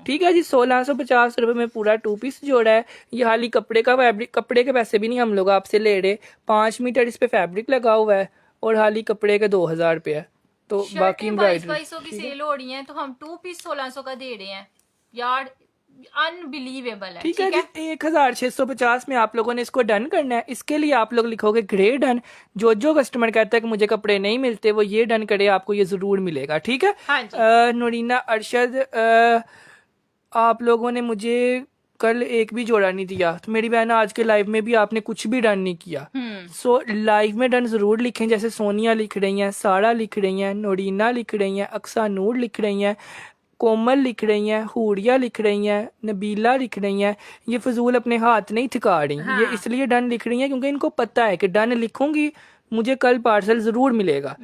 ठीक है जी, 1650 रुपए में पूरा 2 पीस जोड़ा है। ये हाली कपड़े का फैब्रिक, कपड़े के पैसे भी नहीं हम लोग आपसे ले रहे। 5 मीटर इस पे फैब्रिक लगा हुआ है और हाली कपड़े के 2000 रुपए है। तो बाकी एम्ब्रॉयडरी 2200 की सेल हो रही है तो हम 2 पीस 1600 का दे रहे हैं यार, अनबिलीवेबल है। ठीक है जी, 1650 में आप लोगों ने इसको डन करना है। इसके लिए आप लोग लिखोगे ग्रे डन। जो कस्टमर कहता है कि मुझे कपड़े नहीं मिलते वो ये डन करे, आपको ये जरूर मिलेगा। ठीक है। हाँ जी। नूरीना अरशद, आप लोगों ने मुझे कल एक भी जोड़ा नहीं दिया, तो मेरी बहन आज के लाइव में भी आपने कुछ भी डन नहीं किया। सो लाइव में डन जरूर लिखें, जैसे सोनिया लिख रही हैं, सारा लिख रही हैं, नूरीना लिख रही हैं, अक्सा नूर लिख रही हैं, कोमल लिख रही हैं, हूरिया लिख रही हैं, नबीला लिख रही हैं। ये फजूल अपने हाथ नहीं ठिका रही। हाँ। ये इसलिए डन लिख रही हैं क्योंकि इनको पता है कि डन लिखूंगी मुझे कल पार्सल जरूर मिलेगा।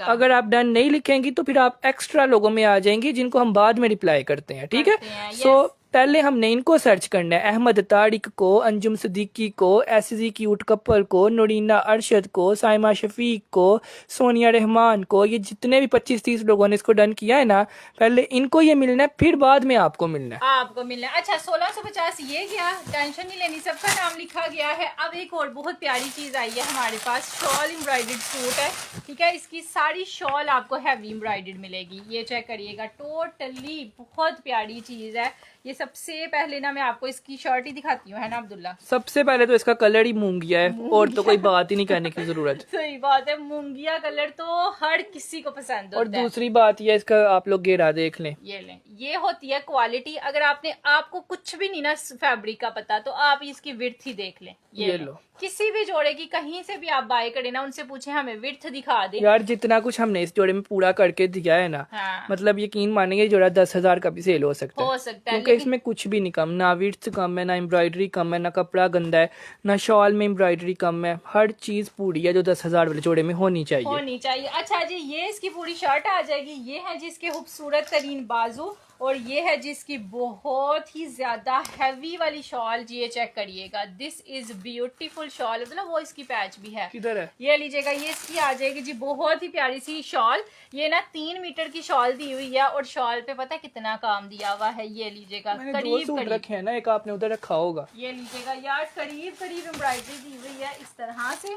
अगर आप डन नहीं लिखेंगी तो फिर आप एक्स्ट्रा लोगों में आ जाएंगी जिनको हम बाद में रिप्लाई करते हैं। ठीक है। सो पहले हमने इनको सर्च करना है, अहमद तारिक को, अंजुम सिद्दीकी को, एसजी क्यूट कपल को, नूरीना अरशद को, साइमा शफीक को, सोनिया रहमान को। ये जितने भी 25-30 लोगों ने इसको डन किया है ना, पहले इनको ये मिलना है, फिर बाद में आपको मिलना है। अच्छा 1650 ये गया, टेंशन नहीं लेनी, सबका नाम लिखा गया है। अब एक और बहुत प्यारी चीज आई है हमारे पास, शॉल एम्ब्रॉयडर्ड सूट है। ठीक है, इसकी सारी शॉल आपको हैवी एम्ब्रॉयडर्ड मिलेगी। ये चेक करिएगा, टोटली बहुत प्यारी चीज है। ये सबसे पहले ना मैं आपको इसकी शर्ट ही दिखाती हूँ, है ना अब्दुल्ला। सबसे पहले तो इसका कलर ही मूंगिया है और तो कोई बात ही नहीं करने की जरूरत। सही बात है, मूंगिया कलर तो हर किसी को पसंद होता है। और दूसरी बात ये, इसका आप लोग घेरा देख लें, ये लें, ये होती है क्वालिटी। अगर आपको कुछ भी नहीं ना फैब्रिक का पता, तो आप इसकी विड्थ ही देख लें। ये लो, किसी भी जोड़े की कहीं से भी आप बाय करें ना, उनसे पूछे हमें विड्थ दिखा दे। यार जितना कुछ हमने इस जोड़े में पूरा करके दिया है ना, हाँ। मतलब यकीन मानेंगे जोड़ा 10,000 का भी सेल हो सकता है क्योंकि इसमें कुछ भी नहीं कम, ना विड्थ कम है, ना एम्ब्रॉयडरी कम है, ना कपड़ा गंदा है, ना शॉल में एम्ब्रॉयडरी कम है। हर चीज पूरी है जो 10,000 वाले जोड़े में होनी चाहिए। अच्छा जी, ये इसकी पूरी शर्ट आ जाएगी। ये है जिसके खूबसूरत तरीन बाजू और ये है जिसकी बहुत ही ज्यादा हैवी वाली शॉल। जी ये चेक करिएगा, दिस इज ब्यूटीफुल शॉल। मतलब वो इसकी पैच भी है, किधर है? ये लीजिएगा, ये इसकी आ जाएगी जी, बहुत ही प्यारी सी शॉल। ये ना 3 मीटर की शॉल दी हुई है और शॉल पे पता है कितना काम दिया हुआ है। ये लीजिएगा, करीब रखे हैं ना, एक आपने उधर रखा होगा। ये लीजिएगा यार, करीब करीब एम्ब्रॉयडरी दी हुई है इस तरह से।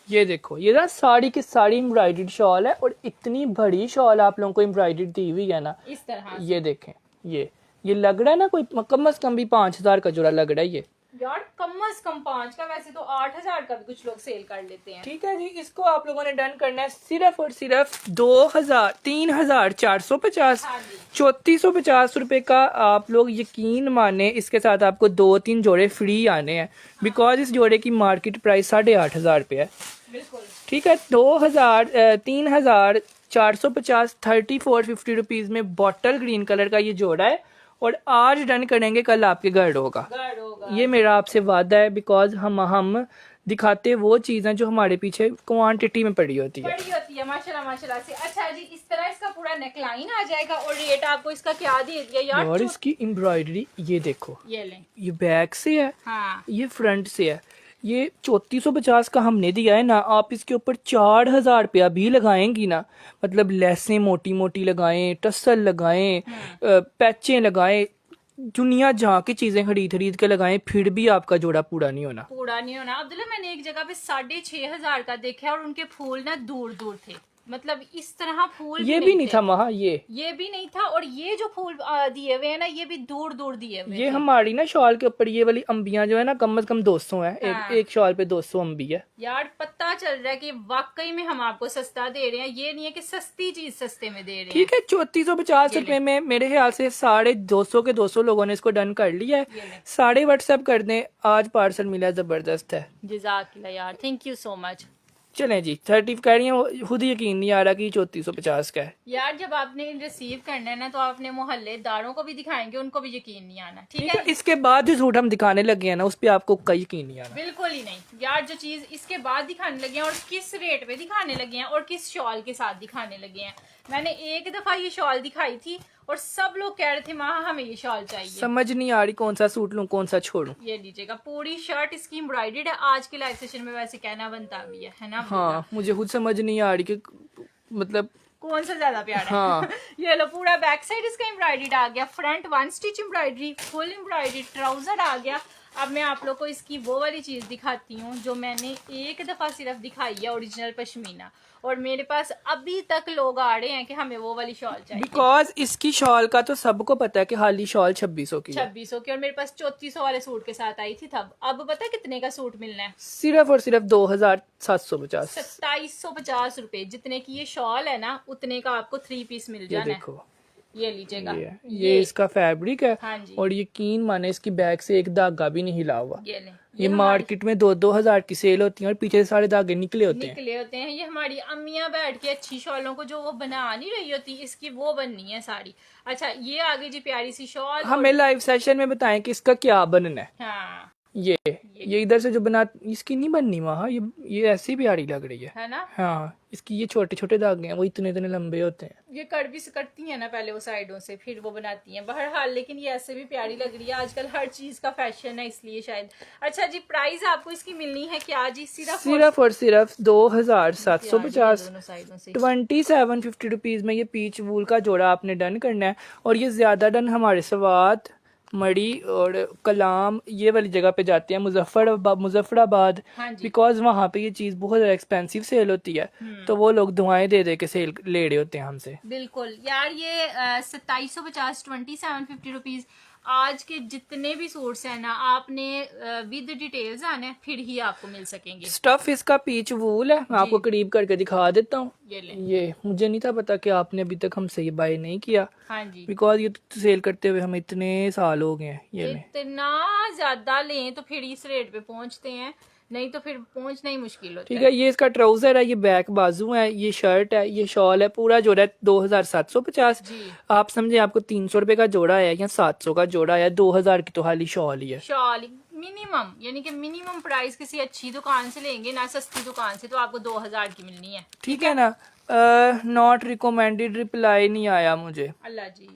ये देखो, ये ना साड़ी की साड़ी एम्ब्रॉयडर्ड शॉल है और इतनी बड़ी शॉल आप लोगों को एम्ब्रॉयडर्ड दी हुई है ना इस तरह। ये देखें, ये लग रहा है ना कोई कम से कम भी 5,000 का जोड़ा लग रहा है। ये यार कम से कम 5 का, वैसे तो 8,000 का भी कुछ लोग सेल कर लेते हैं। ठीक है जी, इसको आप लोगों ने डन करना है सिर्फ और सिर्फ 3,450, 3,450 रुपए का। आप लोग यकीन माने इसके साथ आपको 2-3 जोड़े फ्री आने हैं, बिकॉज इस जोड़े की मार्केट प्राइस 8,500 रुपए है। बिल्कुल ठीक है, 3,450 3450 रुपीज में बॉटल ग्रीन कलर का ये जोड़ा है और आज डन करेंगे, कल आपके घर होगा। ये मेरा आपसे वादा है, बिकॉज हम दिखाते वो चीजें जो हमारे पीछे क्वांटिटी में पड़ी होती है माशाल्लाह माशाल्लाह से। अच्छा जी, इस तरह इसका पूरा नेकलाइन आ जाएगा और रेट आपको इसका क्या दे दिया यार। और इसकी एम्ब्रॉयडरी ये देखो, ये लें, ये बैक से है, हाँ। ये फ्रंट से है। ये 3450 का हमने दिया है ना, आप इसके ऊपर 4,000 रुपया भी लगाएंगी ना, मतलब लेसें मोटी मोटी लगाएं, टसल लगाएं, पैचें लगाएं, दुनिया जहाँ की चीजें खरीद के लगाएं, फिर भी आपका जोड़ा पूरा नहीं होना। अब्दुल्ला, मैंने एक जगह पे 6,500 का देखा और उनके फूल ना दूर दूर थे, मतलब इस तरह फूल ये भी नहीं था वहाँ, ये भी नहीं था। और ये जो फूल दिए हुए हैं ना, ये भी दूर दूर दिए हुए। ये हमारी ना शॉल के ऊपर ये वाली अंबियां जो है ना, कम से कम 200 है। हाँ। एक शॉल पे 200 अंबी है। यार पता चल रहा है कि वाकई में हम आपको सस्ता दे रहे हैं, ये नहीं है कि सस्ती चीज सस्ते में दे रहे हैं। ठीक है, 3450 रुपए में मेरे ख्याल से 250 के 200 लोगों ने इसको डन कर लिया है। साढ़े व्हाट्सएप कर दें, आज पार्सल मिला, जबरदस्त है। जज़ाकल्लाह यार, थैंक यू सो मच। चलें जी 30 कह रही हैं, खुद यकीन नहीं आ रहा कि 3450 का है। यार जब आपने रिसीव करना है ना तो आपने मोहल्लेदारों को भी दिखाएंगे, उनको भी यकीन नहीं आना, ठीक है। इसके बाद जो सूट हम दिखाने लगे हैं ना उस पे आपको कहीं यकीन नहीं आना। बिल्कुल ही नहीं यार, जो चीज इसके बाद दिखाने लगे हैं और किस रेट पे दिखाने लगे हैं और किस शॉल के साथ दिखाने लगे हैं। मैंने एक दफा ये शॉल दिखाई थी और सब लोग कह रहे थे माँ हमें ये शॉल चाहिए। समझ नहीं आ रही कौन सा सूट लूं कौन सा छोड़ूं। ये लीजिएगा, पूरी शर्ट इसकी एम्ब्रॉयडर्ड है। आज के लाइव सेशन में वैसे कहना बनता भी है ना। हाँ मुझे खुद समझ नहीं आ रही कि मतलब कौन सा ज्यादा प्यारा हाँ। है। ये लो, पूरा बैक साइड इसका एम्ब्रॉयडर्ड आ गया, front 1 stitch embroidery, full embroidery, trouser आ गया। अब मैं आप लोग को इसकी वो वाली चीज दिखाती हूँ जो मैंने एक दफा सिर्फ दिखाई है, ओरिजिनल पश्मीना। और मेरे पास अभी तक लोग आ रहे हैं कि हमें वो वाली शॉल चाहिए। बिकॉज इसकी शॉल का तो सबको पता है कि हाली शॉल 2600 की है। 2600 की, और मेरे पास 3400 वाले सूट के साथ आई थी तब। अब पता है कितने का सूट मिलना है? सिर्फ और सिर्फ 2750। 2750 रुपए। जितने की ये शॉल है ना उतने का आपको 3 पीस मिल ये जाना है। देखो ये लीजिएगा, ये इसका फैब्रिक है। हाँ जी। और यकीन माने इसकी बैक से एक धागा भी नहीं हिला हुआ। ये ले, ये मार्केट में 2-2 हजार की सेल होती है और पीछे से सारे धागे निकले होते हैं। निकले होते हैं। ये हमारी अम्मियां बैठ के अच्छी शॉलों को जो वो बना नहीं रही होती, इसकी वो बननी है साड़ी। अच्छा ये आ गई जी प्यारी सी शॉल। हमें लाइव सेशन में बताएं कि इसका क्या बनना है। हाँ ये इधर से जो बना, इसकी नहीं बननी वहाँ, ये ऐसी प्यारी लग रही है ना। हाँ इसकी ये छोटे छोटे धागे हैं वो इतने इतने लंबे होते हैं। ये कट भी कटती है ना पहले वो साइडों से, फिर वो बनाती हैं। बहरहाल लेकिन ये ऐसे भी प्यारी लग रही है। आजकल हर चीज का फैशन है इसलिए शायद। अच्छा जी प्राइस आपको इसकी मिलनी है क्या जी? सिर्फ और सिर्फ 2750। दोनों साइडों से 2750 रुपीज में ये पीच वूल का जोड़ा आपने डन करना है। और ये ज्यादा डन हमारे सवात, मड़ी और कलाम ये वाली जगह पे जाते हैं, मुजफ्फराबाद। हाँ जी। बिकॉज वहाँ पे ये चीज बहुत ज्यादा एक्सपेंसिव सेल होती है तो वो लोग दुआएं दे दे के सेल ले रहे होते हैं हमसे। बिल्कुल यार, ये 2750 2750 रुपीज। आज के जितने भी सूट्स हैं ना आपने विद डिटेल्स आने फिर ही आपको मिल सकेंगे। स्टफ इसका पीच वूल है, मैं आपको करीब करके दिखा देता हूँ। ये मुझे नहीं था पता कि आपने अभी तक हमसे ये बाय नहीं किया। हाँ जी। बिकॉज ये सेल करते हुए हमें इतने साल हो गए हैं। ये इतना ज्यादा लें तो फिर इस रेट पे पहुंचते हैं, नहीं तो फिर पहुंचना ही मुश्किल होता ठीक है। ये इसका ट्राउजर है, ये बैक बाजू है, ये शर्ट है, ये शॉल है, पूरा जोड़ा है 2750। आप समझे आपको 300 रुपए का जोड़ा है या 700 का जोड़ा है, 2000 की तो हाली शॉल ही है। शॉल मिनिमम, यानी कि मिनिमम प्राइस किसी अच्छी दुकान से लेंगे ना, सस्ती दुकान से, तो आपको 2000 की मिलनी है। ठीक है ना। नॉट रिकमेंडेड रिप्लाई नहीं आया मुझे। अल्लाह जी,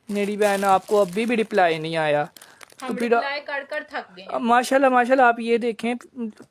मेरी बहन आपको अभी भी रिप्लाई नहीं आया। हम रिप्लाई कर कर थक गए। माशाल्लाह माशाल्लाह आप ये देखें,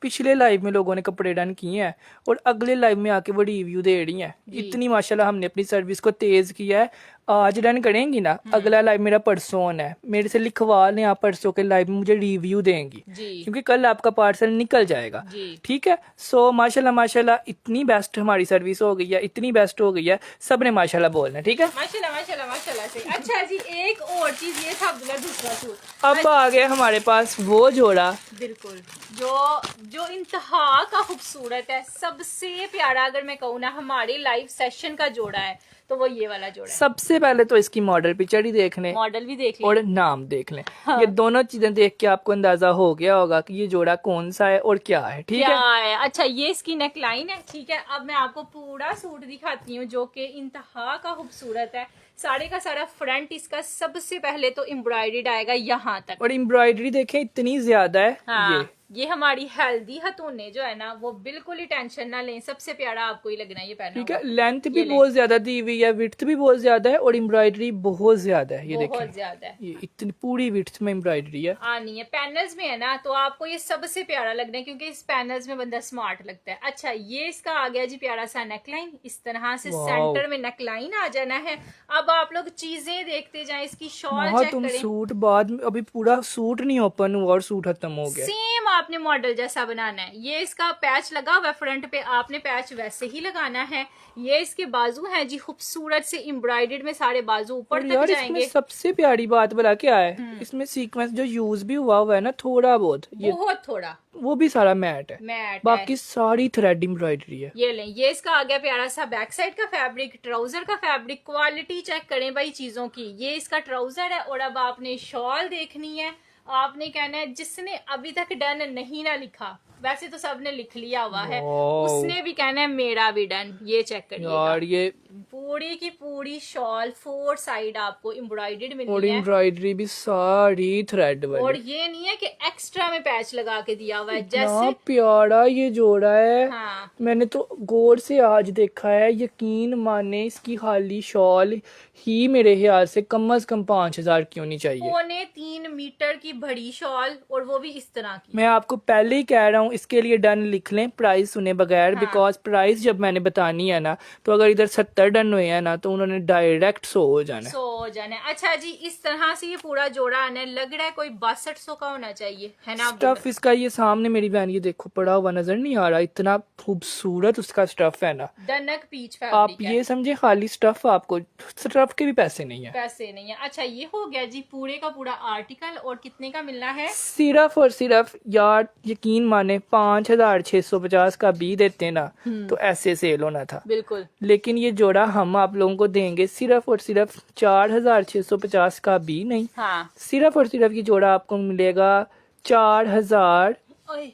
पिछले लाइव में लोगों ने कपड़े डन किए हैं और अगले लाइव में आके वो रिव्यू दे रही हैं। इतनी माशाल्लाह हमने अपनी सर्विस को तेज किया है। आज डन करेंगी ना, अगला लाइव मेरा परसों होना है। मेरे से लिखवा लें आप, परसों के लाइव में मुझे रिव्यू देंगी क्योंकि कल आपका पार्सल निकल जाएगा। ठीक है। सो माशाल्लाह माशाल्लाह इतनी बेस्ट हमारी सर्विस हो गई है, इतनी बेस्ट हो गई है, सबने माशाल्लाह बोलना। ठीक है, माशाल्लाह माशाल्लाह माशाल्लाह से। अच्छा जी एक और चीज, ये था अब्दुल्ला दूसरा सूट। अब आ गया हमारे पास वो जोड़ा, बिल्कुल जो इंतहा का खूबसूरत है, सबसे प्यारा अगर मैं कहूँ ना हमारे लाइव सेशन का जोड़ा है तो वो ये वाला जोड़ा है। सबसे पहले तो इसकी मॉडल पिक्चर ही देख लें, मॉडल भी देख लें और नाम देख लें। ये दोनों चीजें देख के आपको अंदाजा हो गया होगा कि ये जोड़ा कौन सा है और क्या है। ठीक है। अच्छा ये इसकी नेकलाइन है। ठीक है, अब मैं आपको पूरा सूट दिखाती हूँ जो कि इंतहा का खूबसूरत है। सारे का सारा फ्रंट इसका सबसे पहले तो एम्ब्रॉयडर्ड आएगा यहाँ तक, और एम्ब्रॉयडरी देखें इतनी ज्यादा है। हाँ, ये हमारी हेल्दी हथौने जो है ना वो बिल्कुल ही टेंशन ना लें, सबसे प्यारा आपको ही लगना है ये पहना। ठीक है। लेंथ भी बहुत ज्यादा दी हुई है, विड्थ भी बहुत ज्यादा है और एम्ब्रॉयडरी बहुत ज्यादा है। ये देखिए बहुत ज्यादा है, ये इतनी पूरी विड्थ में एम्ब्रॉयडरी है। आनी है पैनल्स में है ना, तो आपको ये सबसे प्यारा लगना है क्योंकि इस पैनल्स में बंदा स्मार्ट लगता है। अच्छा ये इसका आ गया जी प्यारा सा नेकलाइन, इस तरह से सेंटर में नेकलाइन आ जाना है। अब आप लोग चीजें देखते जाएं, इसकी शॉल चेक तुम करें। सूट बाद में, अभी पूरा सूट नहीं ओपन हुआ और सूट खत्म हो गया। सेम आपने मॉडल जैसा बनाना है। ये इसका पैच लगा हुआ है फ्रंट पे, आपने पैच वैसे ही लगाना है। ये इसके बाजू है जी खूबसूरत से एम्ब्रॉयडर्ड में, सारे बाजू ऊपर तक जाएंगे। इसमें सबसे प्यारी बात बता क्या है, इसमें सीक्वेंस जो यूज भी हुआ है ना थोड़ा बहुत, ये बहुत थोड़ा, वो भी सारा मैट है, बाकी सारी थ्रेड एम्ब्रॉयडरी है। ये लें, ये इसका आ गया प्यारा सा बैक साइड का फैब्रिक, ट्राउजर का फैब्रिक। क्वालिटी चेक करें भाई चीजों की। ये इसका ट्राउजर है और अब आपने शॉल देखनी है। आपने कहना है जिसने अभी तक डन नहीं ना लिखा वैसे तो सबने लिख लिया हुआ है, वाओ। उसने भी कहना है मेरा भी डन। ये चेक करिएगा यार ये पूरी की पूरी शॉल 4 साइड आपको एम्ब्रॉयडर्ड और मिलनी है, एम्ब्रॉयडरी भी सारी थ्रेड और वाली। ये नहीं है कि एक्स्ट्रा में पैच लगा के दिया हुआ है इतना जैसे। प्यारा ये जोड़ा है। हाँ मैंने तो गौर से आज देखा है, यकीन माने इसकी खाली शॉल ही मेरे ख्याल से कम 5,000 की होनी चाहिए। 3.25 मीटर की बड़ी शॉल, और वो भी इस तरह की। मैं आपको पहले ही कह रहा हूँ, इसके लिए डन लिख लें प्राइस सुने बगैर, हाँ। बिकॉज प्राइस जब मैंने बतानी है ना, तो अगर इधर 70 डन हुए हैं ना, तो उन्होंने डायरेक्ट 100 हो जाना है। सो हो जाने। अच्छा जी, इस तरह से ये पूरा जोड़ा आना है, लग रहा है कोई 6200 का होना चाहिए, है ना? स्टफ इसका ये सामने मेरी बहन ये देखो पड़ा हुआ नजर नहीं आ रहा, इतना खूबसूरत उसका स्टफ है ना। डनक पीच आप फैब्रिक है, ये समझे खाली स्टफ, आपको स्टफ के भी पैसे नहीं है। पैसे नहीं है। अच्छा ये हो गया जी पूरे का पूरा आर्टिकल, और कितने का मिलना है? सिर्फ और सिर्फ यार यकीन माने 5,650 का भी देते ना तो ऐसे सेल होना था, बिल्कुल। लेकिन ये जोड़ा हम आप लोगों को देंगे सिर्फ और सिर्फ 4,650 का भी नहीं, हाँ सिर्फ और सिर्फ ये जोड़ा आपको मिलेगा 4,000 ओए,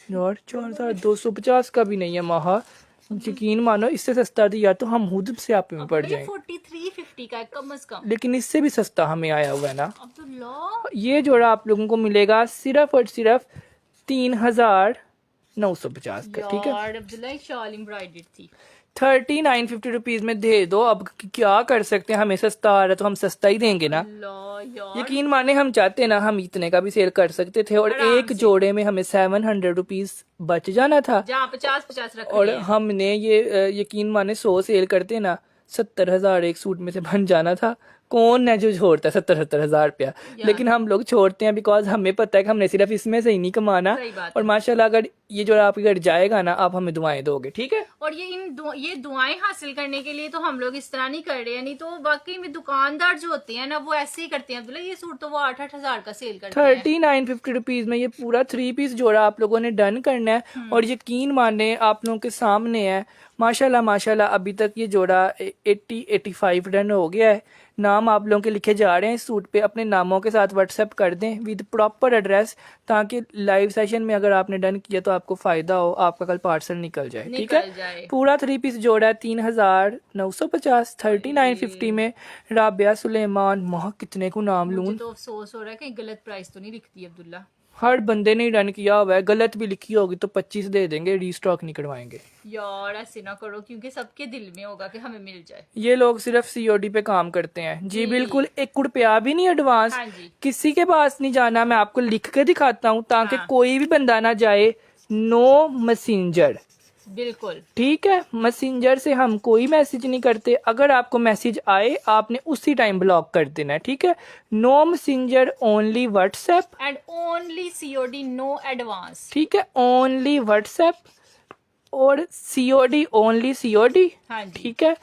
और 4,250 का भी नहीं है महा। यकीन मानो इससे सस्ता दिया तो हम खुद से आप में पड़ ये जाएंगे, 4350 का है कम से कम। लेकिन इससे भी सस्ता हमें आया हुआ है ना। अब्दुल्ला ये जोड़ा आप लोगों को मिलेगा सिर्फ और सिर्फ 3,950 का, ठीक है। यार अब्दुल्ला एक शॉल एम्ब्रॉयडर्ड थी। 3950 रुपीज में दे दो। अब क्या कर सकते हैं, हमें सस्ता आ रहा है तो हम सस्ता ही देंगे ना। अल्लाह यार, यकीन माने हम चाहते ना हम इतने का भी सेल कर सकते थे, और आराम एक से। जोड़े में हमें 700 रुपीज बच जाना था, जहाँ 50-50 रख और लिए। हमने ये यकीन माने 100 सेल करते ना 70,000 एक सूट में से बन जाना था। कौन है जो छोड़ता है 70,000 रुपया, लेकिन हम लोग छोड़ते हैं बिकॉज हमें पता है कि हमने सिर्फ इसमें से ही नहीं कमाना। सही बात और माशाल्लाह अगर ये जो आपके घर जाएगा ना, आप हमें दुआएं दोगे, ठीक है। और ये दुआएं हासिल करने के लिए तो हम लोग इस तरह नहीं कर रहे हैं, नहीं तो वाकई में दुकानदार जो होते हैं ना वो ऐसे ही करते हैं। अब्दुल्ला ये सूट तो वो 8-8 हजार का सेल करते हैं। 3950 रुपीज में ये पूरा 3 पीस जोड़ा आप लोगों ने डन करना है, और यकीन माने आप लोगों के सामने है माशाल्लाह माशाल्लाह। अभी तक ये जोड़ा 80-85 डन हो गया है। नाम आप लोगों के लिखे जा रहे हैं इस सूट पे, अपने नामों के साथ व्हाट्सएप कर दें विद प्रॉपर एड्रेस, ताकि लाइव सेशन में अगर आपने डन किया तो आपको फायदा हो, आपका कल पार्सल निकल जाए, ठीक निकल है। जाए। पूरा 3 पीस जोड़ा है 3,950 3950 में। राबिया सुलेमान, माह कितने को नाम मुझे लूं, तो अफसोस हो रहा है कि गलत प्राइस तो नहीं लिखती अब्दुल्ला। हर बंदे ने डन किया हुआ है, गलत भी लिखी होगी तो 25 दे देंगे, रीस्टॉक नहीं करवाएंगे। यार ऐसे ना करो, क्योंकि सबके दिल में होगा कि हमें मिल जाए। ये लोग सिर्फ सीओडी पे काम करते हैं जी, जी। बिल्कुल 1 रुपया भी नहीं एडवांस, हाँ जी। किसी के पास नहीं जाना। मैं आपको लिख के दिखाता हूँ ताकि हाँ। कोई भी बंदा ना जाए। नो मैसेंजर, बिल्कुल ठीक है। मैसेंजर से हम कोई मैसेज नहीं करते, अगर आपको मैसेज आए आपने उसी टाइम ब्लॉक कर देना है, ठीक है। No messenger, only WhatsApp, and only COD, no advance. ठीक है। ओनली व्हाट्सएप और सीओडी, ओनली सीओडी, हाँ जी। ठीक है।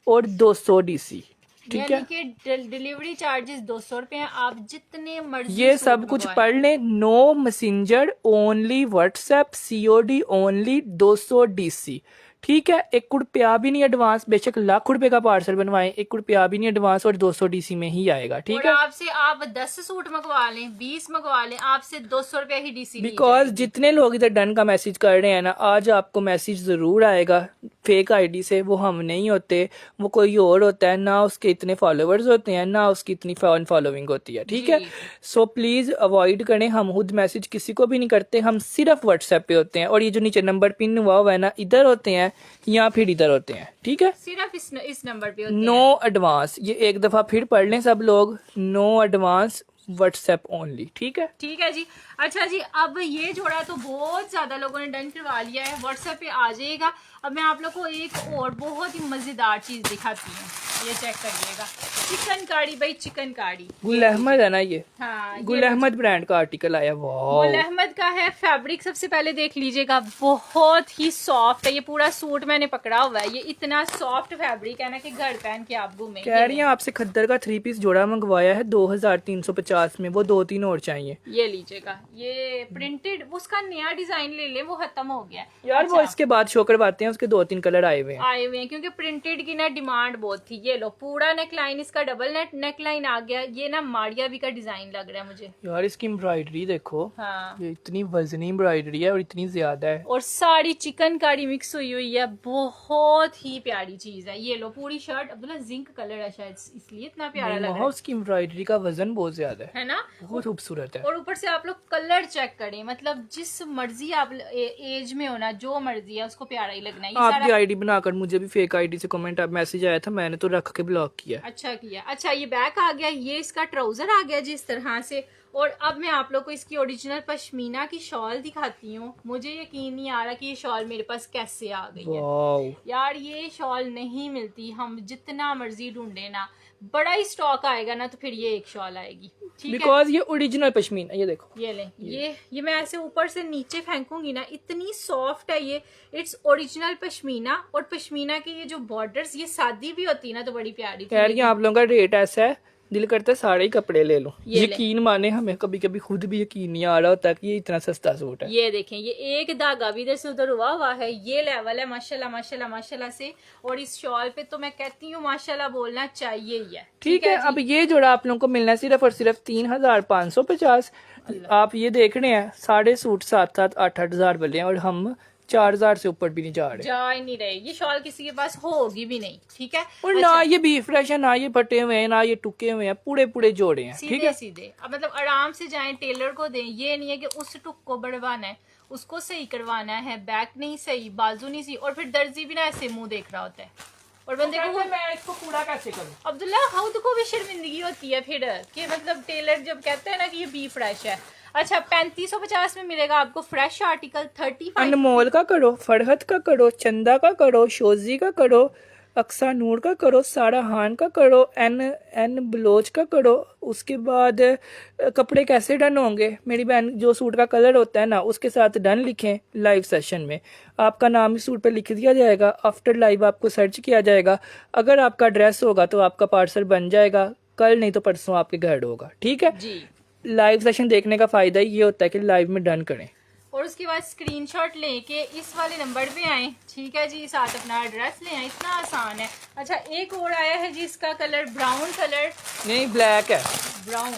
और 200 डीसी, ठीक है। यानी कि डिलीवरी चार्जेस 200 रुपए हैं, आप जितने मर्जी ये सूट सब कुछ मंगवाएं। पढ़ लें। No messenger, only WhatsApp, COD only, 200 DC, ठीक है। 1 रुपया भी नहीं एडवांस, बेशक लाख रुपए का पार्सल बनवाएं, 1 रुपया भी नहीं एडवांस, और 200 डीसी में ही आएगा, ठीक और है। आपसे आप 10 सूट मंगवा लें, 20 मंगवा लें, आपसे 200 रुपया ही डीसी बिकॉज जितने लोग इधर डन का मैसेज कर रहे हैं ना, आज आपको मैसेज जरूर आएगा फेक आईडी से, वो हम नहीं होते, वो कोई और होता है, ना उसके इतने फॉलोअर्स होते हैं, ना उसकी इतनी फैन फॉलोइंग होती है, ठीक है। जी। सो प्लीज अवॉइड करें, हम खुद मैसेज किसी को भी नहीं करते, हम सिर्फ व्हाट्सएप पे होते हैं, और ये जो नीचे नंबर पिन हुआ है ना, इधर होते हैं या फिर इधर होते हैं, ठीक है। सिर्फ इस नंबर पे होते हैं। नो एडवांस, ये एक दफा फिर पढ़ लें सब लोग, नो एडवांस, व्हाट्सएप ओनली, ठीक है। ठीक है जी। अच्छा जी, अब ये जोड़ा तो बहुत ज्यादा लोगों ने डन करवा लिया है, व्हाट्सएप पे आ जाएगा। अब मैं आप लोग को एक और बहुत ही मजेदार चीज दिखाती हूँ, ये चेक करिएगा। चिकन कारी भाई, चिकन कारी। गुल अहमद है ना ये, हाँ, गुल अहमद ब्रांड का आर्टिकल आया। वाह, गुल अहमद का है। फैब्रिक सबसे पहले देख लीजिएगा, बहुत ही सॉफ्ट है। ये पूरा सूट मैंने पकड़ा हुआ है, ये इतना सॉफ्ट फैब्रिक है ना कि घर पहन के आप घूमें। कह रही हैं आपसे खद्दर का 3 पीस जोड़ा मंगवाया है 2,350 में, वो 2-3 और चाहिए। ये लीजिएगा, ये प्रिंटेड, उसका नया डिजाइन ले ले, वो खत्म हो गया है। यार वो अच्छा। इसके बाद शो करवाते हैं, हैं उसके 2-3 कलर आए हुए हैं क्योंकि प्रिंटेड की ना डिमांड बहुत थी। ये लो पूरा नेक लाइन इसका डबल नेक लाइन आ गया। ये ना माड़िया भी का डिजाइन लग रहा है मुझे यार। इसकी एम्ब्रॉयडरी देखो। हाँ, ये इतनी वजनी एम्ब्रॉयडरी है और इतनी ज्यादा है, और सारी चिकनकारी मिक्स हुई है। बहुत ही प्यारी चीज है। ये लो पूरी शर्ट अब्दुल्ला जिंक कलर है शायद इसलिए इतना प्यारा लग रहा है। उसकी एम्ब्रॉयडरी का वजन बहुत ज्यादा है ना, बहुत खूबसूरत है। और ऊपर से आप लोग कलर चेक करें, मतलब जिस मर्जी आप एज में हो ना, जो मर्जी है उसको प्यारा ही लगना है। ये आपकी आईडी बनाकर मुझे भी फेक आईडी से कमेंट मैसेज आया था, मैंने तो रख के ब्लॉक किया। अच्छा किया। अच्छा ये बैक आ गया, ये इसका ट्राउजर आ गया जिस तरह से। और अब मैं आप लोग को इसकी ओरिजिनल पश्मीना की शॉल दिखाती हूँ। मुझे यकीन नहीं आ रहा कि ये शॉल मेरे पास कैसे आ गई है यार। ये शॉल नहीं मिलती, हम जितना मर्जी ढूंढे ना, बड़ा ही स्टॉक आएगा ना तो फिर ये एक शॉल आएगी। ठीक है, बिकॉज ये ओरिजिनल पश्मीना। ये देखो, ये ले, ये मैं ऐसे ऊपर से नीचे फेंकूंगी ना, इतनी सॉफ्ट है ये। Its original pashmina. और पश्मीना के ये जो बॉर्डर्स, ये सादी भी होती है ना तो बड़ी प्यारी। यार ये आप लोगों का रेट ऐसा है, दिल करता है सारे ही कपड़े ले लो। यकीन माने हमें कभी कभी खुद भी यकीन नहीं आ रहा होता कि ये इतना सस्ता सूट है। ये देखें, ये एक धागा भी इधर से उधर हुआ है। ये लेवल है माशाल्लाह माशाल्लाह माशाल्लाह से। और इस शॉल पे तो मैं कहती हूँ माशाल्लाह बोलना चाहिए ही है। ठीक है, अब ये जोड़ा आप लोगों को मिलना है सिर्फ और सिर्फ 3550। आप ये देख रहे हैं सारे सूट 7-8 वाले हैं और हम 4000 से ऊपर भी नहीं जा रहे। जा ही नहीं रहे। ये शॉल किसी के पास होगी भी नहीं। ठीक है, और ना ये बी फ्रेश है, ना ये फटे हुए हैं, ना ये टुके हुए हैं, पूरे पूरे जोड़े हैं। ठीक है, सीधे अब मतलब आराम से जाएं, टेलर को दें। ये नहीं है कि उस टुक को बढ़वाना है, उसको सही करवाना है, बैक नहीं सही, बाजू नहीं सही, और फिर दर्जी भी ना ऐसे मुंह देख रहा होता है और बंदे को मैं इसको पूरा कैसे करूं? अब्दुल्ला खुद को भी शर्मिंदगी होती है फिर कि मतलब टेलर जब कहते हैं ना कि ये बी फ्रेश है। अच्छा 3550 में मिलेगा आपको फ्रेश आर्टिकल। 35 अनमोल का करो, फरहत का करो, चंदा का करो, शोजी का करो, अक्सा नूर का करो, सारा हान का करो, एन बलोच का करो। उसके बाद कपड़े कैसे डन होंगे मेरी बहन? जो सूट का कलर होता है ना उसके साथ डन लिखें। लाइव सेशन में आपका नाम इस सूट पर लिख दिया जाएगा। आफ्टर लाइव आपको सर्च किया जाएगा। अगर आपका ड्रेस होगा तो आपका पार्सल बन जाएगा कल, नहीं तो परसों आपके घर होगा। ठीक है जी। लाइव सेशन देखने का फायदा ये होता है कि लाइव में डन करें। और उसके बाद स्क्रीनशॉट लेके इस वाले नंबर पे आए। ठीक है जी, साथ अपना एड्रेस ले आए, इतना आसान है। अच्छा एक और आया है जी, इसका कलर ब्राउन कलर नहीं ब्लैक है, ब्राउन,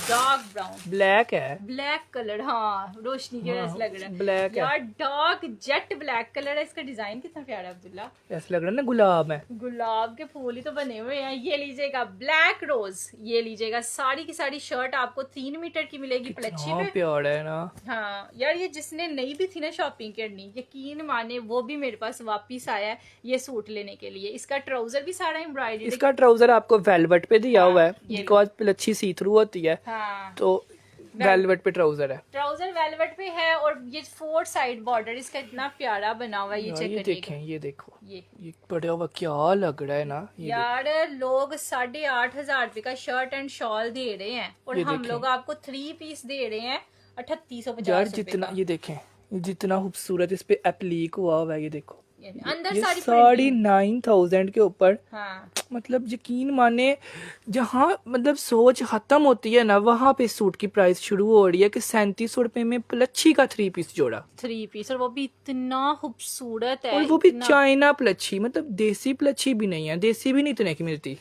डार्क ब्राउन, ब्लैक है, ब्लैक कलर। हाँ रोशनी के वजह से लग रहा है ब्लैक है यार, डार्क जेट ब्लैक कलर है। इसका डिजाइन कितना प्यारा है अब्दुल्ला, ऐसा लग रहा है ना गुलाब है। गुलाब के फूल ही तो बने हुए हैं। ये लीजिएगा ब्लैक रोज, ये लीजिएगा। साड़ी की साड़ी शर्ट आपको 3 मीटर की मिलेगी प्लच्छी पे। प्योर है ना। हाँ यार, ये जिसने नहीं भी थी ना शॉपिंग करनी, यकीन माने वो भी मेरे पास वापस आया है ये सूट लेने के लिए। इसका ट्राउजर भी सारा एम्ब्रॉयडरी। इसका ट्राउजर आपको वेलवेट पे दिया हुआ है बिकॉज अच्छी सी थ्रू होती है। हाँ, तो वेलवेट पे ट्राउजर है, ट्राउजर वेलवेट पे है। और ये 4 साइड बॉर्डर इसका इतना प्यारा बना हुआ है। ये चेक ये करिएगा, देखें, ये देखो, ये बड़ा हुआ क्या लग रहा है ना। यार लोग 8,500 रुपए का शर्ट एंड शॉल दे रहे हैं और हम लोग आपको 3 पीस दे रहे हैं 3850 यार। जितना ये देखें, जितना खूबसूरत इस पे एप्लीक हुआ है, ये देखो अंदर ये सारी 9,500 के ऊपर। हाँ, मतलब यकीन माने जहाँ मतलब सोच खत्म होती है ना वहाँ पे सूट की प्राइस शुरू हो रही है कि 3700 रुपए में प्लच्छी का 3 पीस जोड़ा, 3 पीस, और वो भी इतना खूबसूरत है। और वो भी चाइना प्लच्छी, मतलब देसी प्लच्छी भी नहीं है, देसी भी नहीं इतने की मिलती।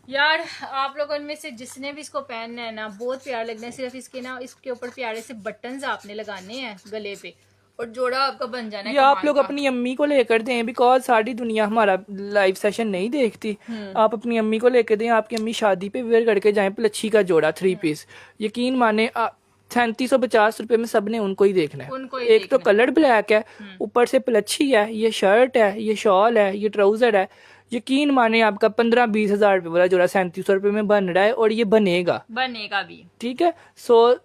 यार आप लोगों में से जिसने भी इसको पहनना है ना, बहुत प्यारा लगना है। सिर्फ इसके ना इसके ऊपर प्यारे से बटन्स आपने लगाने हैं गले पे और जोड़ा आपका बन जाना है। ये आप लोग अपनी अम्मी को लेकर दें, बिकॉज सारी दुनिया हमारा लाइव सेशन नहीं देखती। आप अपनी अम्मी को लेकर दें, आपकी अम्मी शादी पे वेयर करके जाएं प्लच्छी का जोड़ा 3 पीस। यकीन माने 3750 रुपए में सबने उनको ही देखना है। एक तो कलर ब्लैक है, ऊपर से प्लच्छी है, ये शर्ट है, ये शॉल है, ये ट्राउजर है। यकीन माने आपका 15-20 हजार रुपए वाला जोड़ा 3700 रुपए में बन रहा है और ये बनेगा भी। ठीक है। सो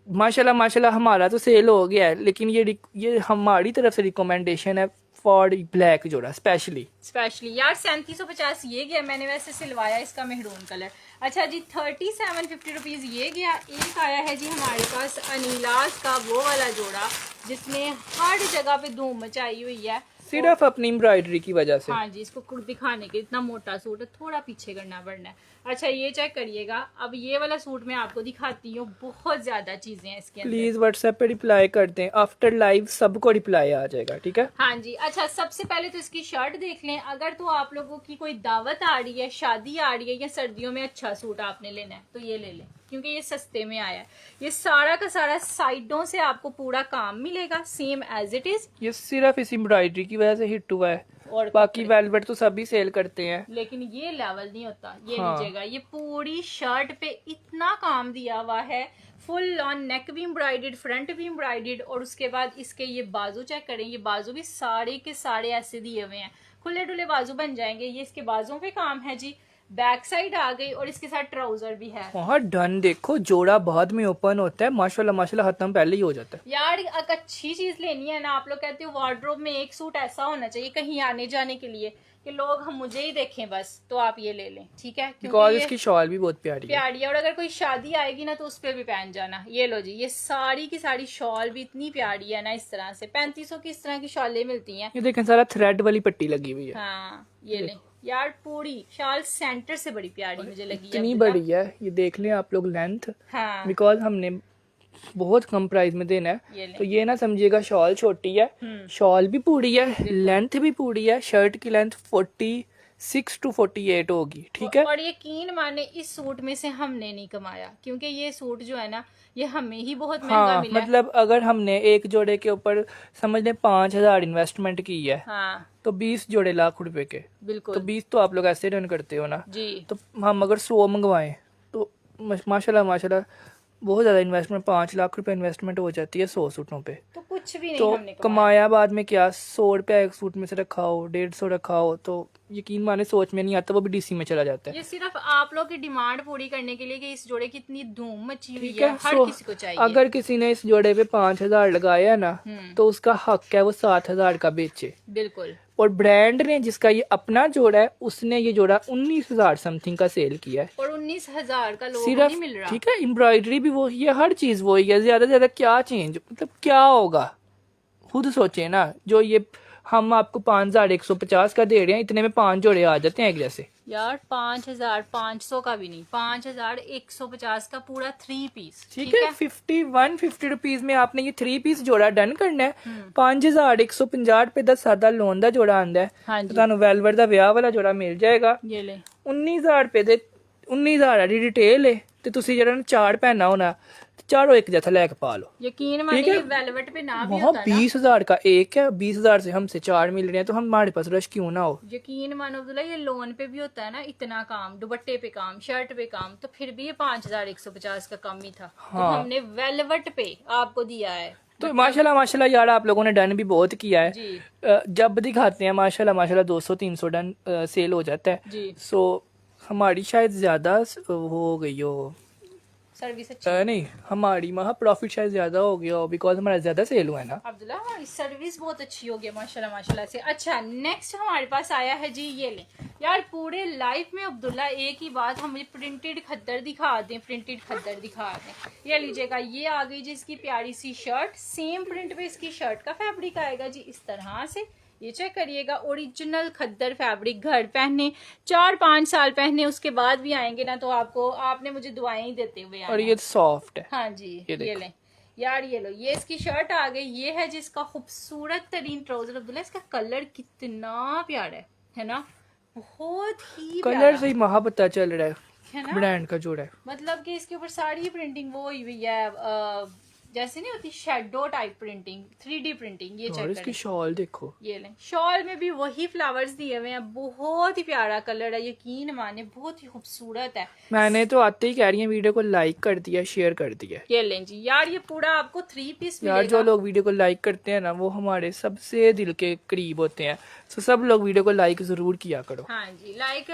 माशाल्लाह माशाल्लाह हमारा तो सेल हो गया है, लेकिन ये हमारी तरफ से रिकमेंडेशन है फॉर ब्लैक जोड़ा स्पेशली यार। 3750 ये गया, मैंने वैसे सिलवाया इसका मेहरून कलर। अच्छा जी 3750 रुपीज ये गया। एक आया है जी हमारे पास अनीलाज का वो वाला जोड़ा जिसने हर जगह पे धूम मचाई हुई है। सिर्फ अपनी एम्ब्रॉयडरी की वजह से। हाँ जी, इसको दिखाने के इतना मोटा सूट है, थोड़ा पीछे करना पड़ना है। अच्छा ये चेक करिएगा, अब ये वाला सूट मैं आपको दिखाती हूँ, बहुत ज्यादा चीजें हैं इसके अंदर। प्लीज व्हाट्सएप पे रिप्लाई कर दें, आफ्टर लाइव सबको रिप्लाई आ जाएगा, ठीक है। हाँ जी। अच्छा सबसे पहले तो इसकी शर्ट देख लें। अगर तो आप लोगों की कोई दावत आ रही है, शादी आ रही है, या सर्दियों में अच्छा सूट आपने लेना है तो ये ले लें, क्योंकि ये सस्ते में आया है। ये सारा का सारा साइडों से आपको पूरा काम मिलेगा सेम एज इट इज। ये सिर्फ इस एम्ब्रॉयडरी की वजह से हिट हुआ है, और बाकी वेलवेट तो सभी सेल करते हैं, लेकिन ये लेवल नहीं होता। ये हाँ। लीजिएगा, ये पूरी शर्ट पे इतना काम दिया हुआ है, फुल ऑन नेक भी एम्ब्रॉयडर्ड, फ्रंट भी एम्ब्रॉयडर्ड, और उसके बाद इसके ये बाजू चेक करें, ये बाजू भी सारे के सारे ऐसे दिए हुए हैं, खुले डुले बाजू बन जाएंगे। ये इसके बाजुओं पे काम है जी, बैक साइड आ गई, और इसके साथ ट्राउजर भी है। हाँ डन। देखो जोड़ा बाद में ओपन होता है, माशाल्लाह माशाल्लाह, खत्म पहले ही हो जाता है। यार एक अच्छी चीज लेनी है ना, आप लोग कहते हो वार्डरोब में एक सूट ऐसा होना चाहिए कहीं आने जाने के लिए कि लोग हम मुझे ही देखें बस, तो आप ये ले लें, ठीक है, बिकॉज ये इसकी शॉल भी बहुत प्यारी है। प्यारी है, और अगर कोई शादी आएगी ना तो उस पर भी पहन जाना। ये लो जी, ये सारी की सारी शॉल भी इतनी प्यारी है ना, इस तरह से 3500 की इस तरह की शॉलें मिलती हैं। ये देखें सारा थ्रेड वाली पट्टी लगी हुई है। हाँ ये ले यार, पूरी शाल सेंटर से बड़ी प्यारी मुझे लगी, इतनी बड़ी है, ये देख लें आप लोग लेंथ, हाँ बिकॉज हमने बहुत कम प्राइस में देना है, ये ले। तो ये ना समझिएगा शॉल छोटी है, शॉल भी पूरी है, लेंथ भी पूरी है। शर्ट की लेंथ 46 to 48 होगी, ठीक है। और यकीन माने इस सूट में से हमने नहीं कमाया, क्योंकि ये सूट जो है ना ये हमें ही बहुत महंगा हाँ मिला है। मतलब अगर हमने एक जोड़े के ऊपर समझ लें 5000 इन्वेस्टमेंट की है, हाँ तो 20 जोड़े लाख रुपए के, बिल्कुल तो 20 तो आप लोग ऐसे रन करते हो ना, जी। तो हम अगर 100 मंगवाएं तो माशाल्लाह माशाल्लाह बहुत ज्यादा इन्वेस्टमेंट, 5 लाख रुपए इन्वेस्टमेंट हो जाती है 100 सूटों पे। तो कुछ भी नहीं तो हमने कमाया। कमाया बाद में क्या, 100 रुपया एक सूट में से रखा हो, 150 रखा हो, तो यकीन माने सोच में नहीं आता, वो भी डीसी में चला जाता है। ये सिर्फ आप लोग की डिमांड पूरी करने के लिए कि इस जोड़े की इतनी धूम मची हुई ठीक है, है, हर किसी को चाहिए। अगर किसी ने इस जोड़े पे 5000 लगाया ना, तो उसका हक है वो 7000 का बेचे। बिल्कुल। और ब्रांड ने जिसका ये अपना जोड़ा है, उसने ये जोड़ा 19000 समथिंग का सेल किया है, और 19000 का लोगों को सिर्फ, नहीं मिल रहा। ठीक है। एम्ब्रॉयडरी भी वही है, हर चीज वही है, ज्यादा से ज्यादा क्या चेंज, मतलब क्या होगा, खुद सोचे ना। जो ये हम आपको 5150 का दे रहे हैं, इतने में 5 जोड़े आ जाते हैं एक जैसे। यार 5500 का भी नहीं, 5150 का पूरा 3 पीस, ठीक है। 5150 रुपीज में आपने ये 3 पीस जोड़ा डन करना है। 5150 रुपए का सादा लोन का जोड़ा आंदा है, हाँ तो जी। ਤੁਹਾਨੂੰ वेलवेट ਦਾ ਵਿਆਹ ਵਾਲਾ ਜੋੜਾ ਮਿਲ ਜਾਏਗਾ। ये ले 19000 ਰੁਪਏ ਦੇ 19000 ਦੀ ਰਿਟੇਲ ਹੈ, ਤੇ ਤੁਸੀਂ ਜਿਹੜਾ ਨੂੰ ਚਾਰ ਪਹਿਨਾ ਹੋਣਾ, चारों एक जैसा लेके पा लो। यकीन मानिए ठीक है? ये वेलवेट पे ना भी वहाँ होता ना, 20,000 का एक है, 20,000 से हमसे 4 मिल रहे हैं, तो हमारे पास रश क्यों ना हो। यकीन मानो अब्दुल्ला, ये लोन पे भी होता है ना इतना काम, दुपट्टे पे काम, शर्ट पे काम, तो फिर भी ये 5150 का कम ही था। तो हाँ। हमने वेलवेट पे आपको दिया है। तो माशाल्लाह माशाल्लाह यार, आप लोगों ने डन भी बहुत किया है। जी जब दिखाते हैं माशाल्लाह माशाल्लाह 200-300 डन सेल हो जाता है। जी। सो हमारी शायद ज्यादा हो गई हो, सर्विस अच्छी नहीं हमारी महा प्रॉफिट शायद ज्यादा हो गया हो, बिकॉज हमारा ज्यादा सेल हुआ है ना। अब्दुल्ला, हमारी सर्विस बहुत अच्छी हो गई माशाल्लाह माशाल्लाह से। अच्छा नेक्स्ट हमारे पास आया है जी, ये ले यार, पूरे लाइफ में अब्दुल्ला एक ही बात, हमें प्रिंटेड खद्दर दिखा दें, प्रिंटेड खद्दर दिखा दें। ये लीजिएगा, ये आ गई जी इसकी प्यारी सी शर्ट, सेम प्रिंट पे इसकी शर्ट का फैब्रिक आएगा जी इस तरह से। ये चेक करिएगा, ओरिजिनल खद्दर फैब्रिक, घर पहने 4-5 साल पहने उसके बाद भी आएंगे ना तो आपने मुझे दुआएं ही देते हुए आना। और ये सॉफ्ट है। हाँ जी, ये लें यार, ये लो, ये इसकी शर्ट आ गई। ये है जिसका खूबसूरत तरीन ट्राउजर। अब्दुल्ला, इसका कलर कितना प्यारा है ना, बहुत ही कलर प्यारा से ही महा पता चल रहा है है ना। ब्रांड का जोड़ा है। मतलब कि इसके ऊपर सारी प्रिंटिंग वो हुई हुई है, जैसे नहीं होती shadow type printing, 3D printing. ये और चेक इसकी करें, शॉल देखो, ये लें, शॉल में भी वही फ्लावर्स दिए हुए हैं, बहुत ही प्यारा कलर है, यकीन माने बहुत ही खूबसूरत है। मैंने तो आते ही कह रही है वीडियो को लाइक कर दिया, शेयर कर दिया। ये लें जी यार, ये पूरा आपको 3 पीस यार मिलेगा। जो लोग वीडियो को लाइक करते हैं ना, वो हमारे सबसे दिल के करीब होते हैं, तो सब लोग वीडियो को लाइक जरूर किया करो। हाँ जी, लाइक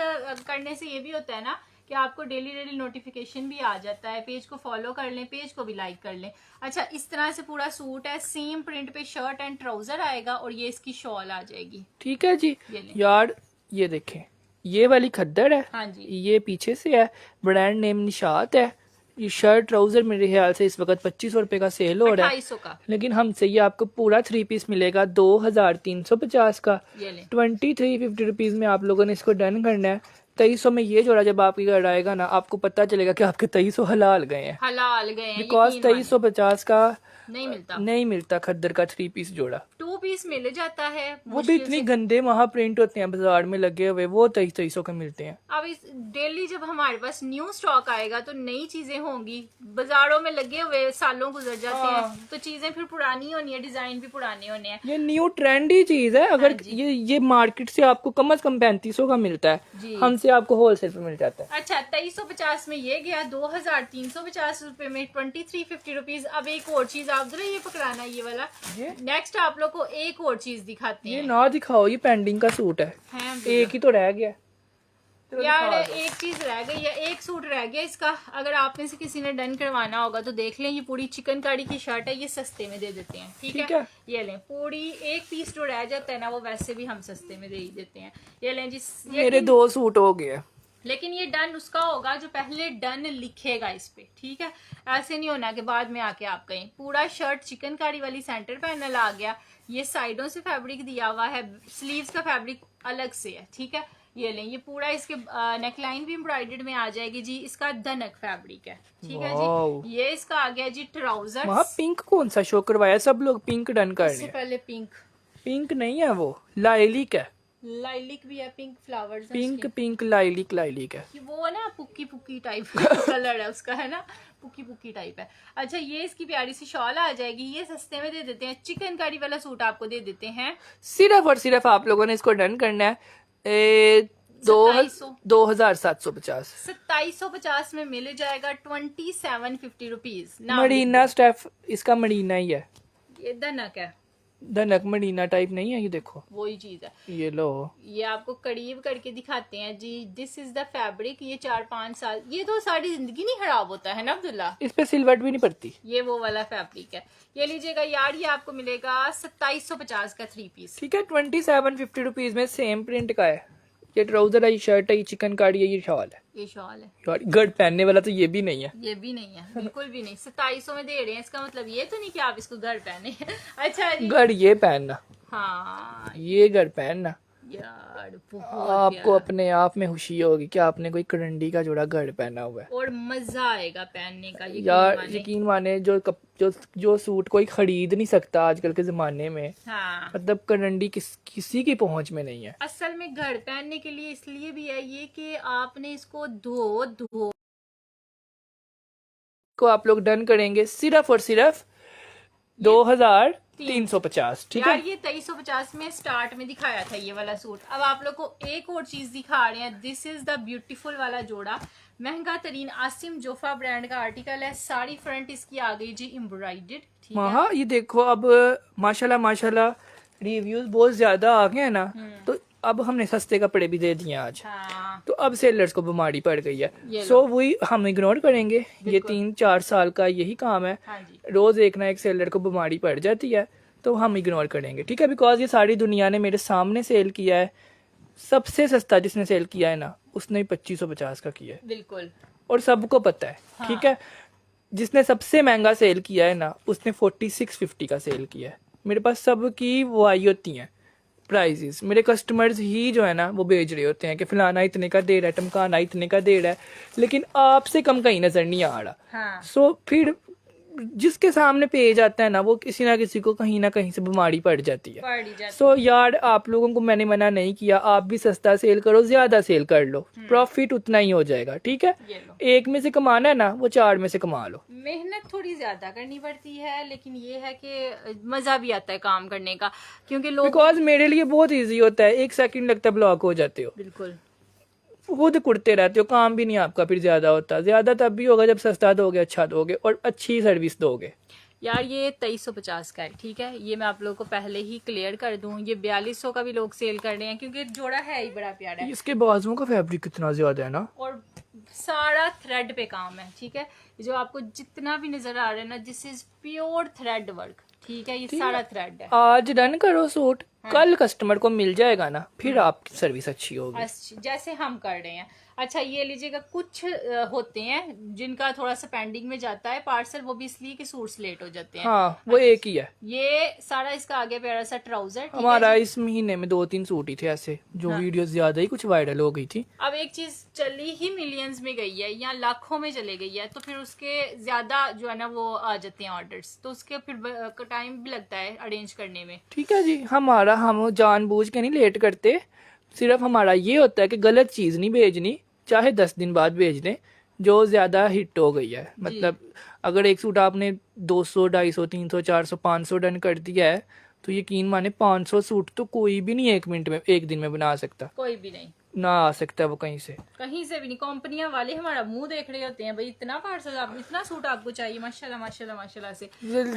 करने से ये भी होता है ना कि आपको डेली नोटिफिकेशन भी आ जाता है, पेज को फॉलो कर लें, पेज को भी लाइक कर लें। अच्छा, इस तरह से पूरा सूट है, सेम प्रिंट पे शर्ट एंड ट्राउजर आएगा, और ये इसकी शॉल आ जाएगी। ठीक है जी। ये लें। यार ये देखें, ये वाली खद्दर है, हाँ जी, ये पीछे से है, ब्रांड नेम निशात है, ये शर्ट ट्राउजर मेरे ख्याल से इस वक्त 2500 रुपए का सेल हो रहा है, 2800 का। लेकिन हमसे ये आपको पूरा 3 पीस मिलेगा 2350 का। ये लें 2350 रुपीज में आप लोगों ने इसको डन करना है। 2300 में ये जोड़ा जब आपके घर आएगा ना, आपको पता चलेगा कि आपके 2300 हलाल गए हैं, हलाल गए हैं, बिकॉज यकीन मानिए। 2350 का नहीं मिलता। खद्दर का 3 पीस जोड़ा। 2 पीस मिल जाता है वो भी मुश्किल इतनी से। गंदे वहां प्रिंट होते हैं बाजार में लगे हुए, वो 2300 का मिलते हैं। अब इस डेली जब हमारे पास न्यू स्टॉक आएगा तो नई चीजें होंगी, बाजारों में लगे हुए सालों गुजर जाते हाँ। हैं तो चीजें फिर पुरानी होनी है, डिजाइन भी पुराने होने हैं। ये न्यू ट्रेंडी चीज है। अगर हाँ जी। ये मार्केट से आपको कम से कम 3500 का मिलता जी। है, हमसे आपको होलसेल पे मिल जाता है। अच्छा 2350 में ये गया, 2350 रुपए में 2350 रुपीज। अब एक और चीज आप जरा ये पकड़ाना, ये वाला। ये नेक्स्ट आप लोग को एक और चीज दिखाते ये हैं। ना दिखाओ, ये पेंडिंग का सूट है, हैं एक ही तो रह गया। चलो यार दिखा दो। एक चीज रह गई है, एक सूट रह गया इसका। अगर आप में से किसी ने डन करवाना होगा तो देख लें, ये पूरी चिकनकारी की शर्ट है, ये सस्ते में दे देते हैं। ठीक ठीक है? है। ये लें, पूरी एक पीस जो रह जाता है ना, वो वैसे भी हम सस्ते में दे ही देते हैं। ये लें जी। मेरे 2 सूट हो गए। लेकिन ये डन उसका होगा जो पहले डन लिखेगा इस पे। ठीक है, ऐसे नहीं होना कि बाद में आके आप कहें। पूरा शर्ट चिकनकारी वाली सेंटर पैनल आ गया, ये साइडों से फैब्रिक दिया हुआ है, स्लीव्स का फैब्रिक अलग से है। ठीक है, ये लें, ये पूरा इसके नेकलाइन भी एम्ब्रॉयडर्ड में आ जाएगी जी। इसका धनक फैब्रिक है। ठीक है वाओ। जी। ये इसका आ गया जी ट्राउजर। वहाँ पिंक कौन सा शो करवाया? सब लोग पिंक डन कर रहे इससे हैं। पहले पिंक, पिंक नहीं है, वो लाइलिक है। लाइलिक भी है, पिंक फ्लावर्स पिंक लाइलिक है। कि वो है ना पुक्की पुक्की टाइप कलर है उसका, है ना, पुक्की पुक्की टाइप है। अच्छा, ये इसकी प्यारी सी शॉल आ जाएगी, ये सस्ते में दे देते हैं। चिकनकारी वाला सूट आपको दे देते हैं सिर्फ और सिर्फ आप लोगों ने इसको डन करना है 2750। 2750 में मिल जाएगा 2750 रुपीज। मरीना स्टेफ इसका मरीना ही है, ये धनक है, धनक मरीना टाइप नहीं है। ये देखो, वही चीज है। ये लो, ये आपको करीब करके दिखाते हैं जी। This is the fabric. ये 4-5 साल, ये तो सारी जिंदगी नहीं खराब होता है ना अब्दुल्ला। इस पे सिलवट भी नहीं पड़ती। ये वो वाला फैब्रिक है। ये लीजिएगा यार, ये आपको मिलेगा 2750 का 3 पीस। ठीक है, 2750 रुपीज में सेम प्रिंट का है। ये ट्राउजर है, ये शर्ट है, ये चिकनकारी है, ये शॉल है। ये शॉल है, यार गढ़ पहनने वाला तो ये भी नहीं है। ये भी नहीं है, बिल्कुल भी नहीं। 2700 में दे रहे हैं, इसका मतलब ये तो नहीं कि आप इसको घर पहने। अच्छा जी। गढ़ ये पहनना, हाँ ये गढ़ पहनना, यार बहुत आपको प्यारा। अपने आप में खुशी होगी कि आपने कोई करंडी का जोड़ा गढ़ पहना हुआ है। और मजा आएगा पहनने का, यकीन यार माने। यकीन माने, जो सूट कोई खरीद नहीं सकता आजकल के जमाने में, हाँ, मतलब करंडी किसी की पहुंच में नहीं है। असल में घर पहनने के लिए इसलिए भी है ये कि आपने इसको धो को आप लोग डन करेंगे सिर्फ और सिर्फ 2350। ठीक यार। है, ये 2350 में स्टार्ट में दिखाया था ये वाला सूट। अब आप लोग को एक और चीज दिखा रहे हैं। दिस इज द ब्यूटीफुल वाला जोड़ा, महंगा तरीन आसिम जोफा ब्रांड का आर्टिकल है। सारी फ्रंट इसकी आ गई जी एम्ब्रॉयडर्ड। ठीक है, हाँ ये देखो, अब माशाल्लाह रिव्यूज बहुत ज्यादा आ गए हैं ना, तो अब हमने सस्ते कपड़े भी दे दिए आज। हाँ, तो अब सेलर्स को बीमारी पड़ गई ये है, लो। सो वही हम इग्नोर करेंगे। ये बिल्कुल। 3-4 साल का यही काम है। हाँ जी, रोज एक ना एक सेलर को बीमारी पड़ जाती है, तो हम इग्नोर करेंगे। ठीक है, बिकॉज ये सारी दुनिया ने मेरे सामने सेल किया है। सबसे सस्ता जिसने सेल किया है ना, उसने 2550 का किया है, बिल्कुल। और सबको पता है। हाँ। ठीक है, जिसने सबसे महंगा सेल किया है ना, उसने 4650 का सेल किया है। मेरे पास सबकी वो आई होती हैं प्राइजेस। मेरे कस्टमर्स ही जो है ना, वो भेज रहे होते हैं कि फलाना इतने का दे रहा है, टमकाना इतने का दे रहा है, लेकिन आपसे कम कहीं नजर नहीं आ रहा। हाँ, सो फिर जिसके सामने पेज आता है ना, वो किसी ना किसी को कहीं ना कहीं से बीमारी पड़ जाती है। पड़ ही जाती सो यार, आप लोगों को मैंने मना नहीं किया, आप भी सस्ता सेल करो, ज्यादा सेल कर लो, प्रॉफिट उतना ही हो जाएगा। ठीक है, ये लो। एक में से कमाना है ना, वो 4 में से कमा लो। मेहनत थोड़ी ज्यादा करनी पड़ती है, लेकिन ये है कि मजा भी आता है काम करने का, क्योंकि लोग बिकॉज मेरे लिए बहुत इजी होता है, 1 सेकंड लगता है ब्लॉक हो जाते हो, बिल्कुल। खुद कुड़ते रहते हो, काम भी नहीं आपका फिर ज्यादा होता। ज्यादा तब भी होगा जब सस्ता दोगे, अच्छा दोगे और अच्छी सर्विस दोगे। यार ये 2350 का है। ठीक है, ये मैं आप लोगों को पहले ही क्लियर कर दूं, ये 4200 का भी लोग सेल कर रहे हैं, क्योंकि जोड़ा है ही बड़ा प्यारा है इसके बाजुओं का फैब्रिक कितना ज्यादा है ना, और सारा थ्रेड पे काम है। ठीक है, जो आपको जितना भी नजर आ रहा है ना, this is pure thread work. ठीक है, ये सारा थ्रेड है। आज डन करो सूट, कल कस्टमर को मिल जाएगा ना, फिर आपकी सर्विस अच्छी होगी। जैसे हम कर रहे हैं। अच्छा ये लीजिएगा, कुछ होते हैं जिनका थोड़ा सा पेंडिंग में जाता है पार्सल, वो भी इसलिए कि सूट्स लेट हो जाते हैं। हाँ वो एक ही है। ये सारा इसका आगे प्यारा सा ट्राउजर, ठीक है हमारा जी? इस महीने में 2-3 सूट ही थे ऐसे जो हाँ। वीडियोस ज्यादा ही कुछ वायरल हो गई थी। अब एक चीज चली ही मिलियंस में गई है या लाखों में चले गई है, तो फिर उसके ज्यादा जो है ना वो आ जाते हैं ऑर्डर्स, तो उसके फिर टाइम भी लगता है अरेंज करने में। ठीक है जी, हम जानबूझ के नहीं लेट करते, सिर्फ हमारा ये होता है कि गलत चीज़ नहीं भेजनी, चाहे 10 दिन बाद भेज दें जो ज़्यादा हिट हो गई है। मतलब अगर एक सूट आपने 200, 250, 300, 400, 500 डन कर दिया है तो यकीन माने 500 सूट तो कोई भी नहीं 1 मिनट में, 1 दिन में बना सकता, कोई भी नहीं, ना आ सकता वो कहीं से। कहीं से भी नहीं। कंपनियां वाले हमारा मुंह देख रहे होते हैं, भाई इतना पार्सल, आप इतना सूट आपको चाहिए, माशाल्लाह माशाल्लाह माशाल्लाह से।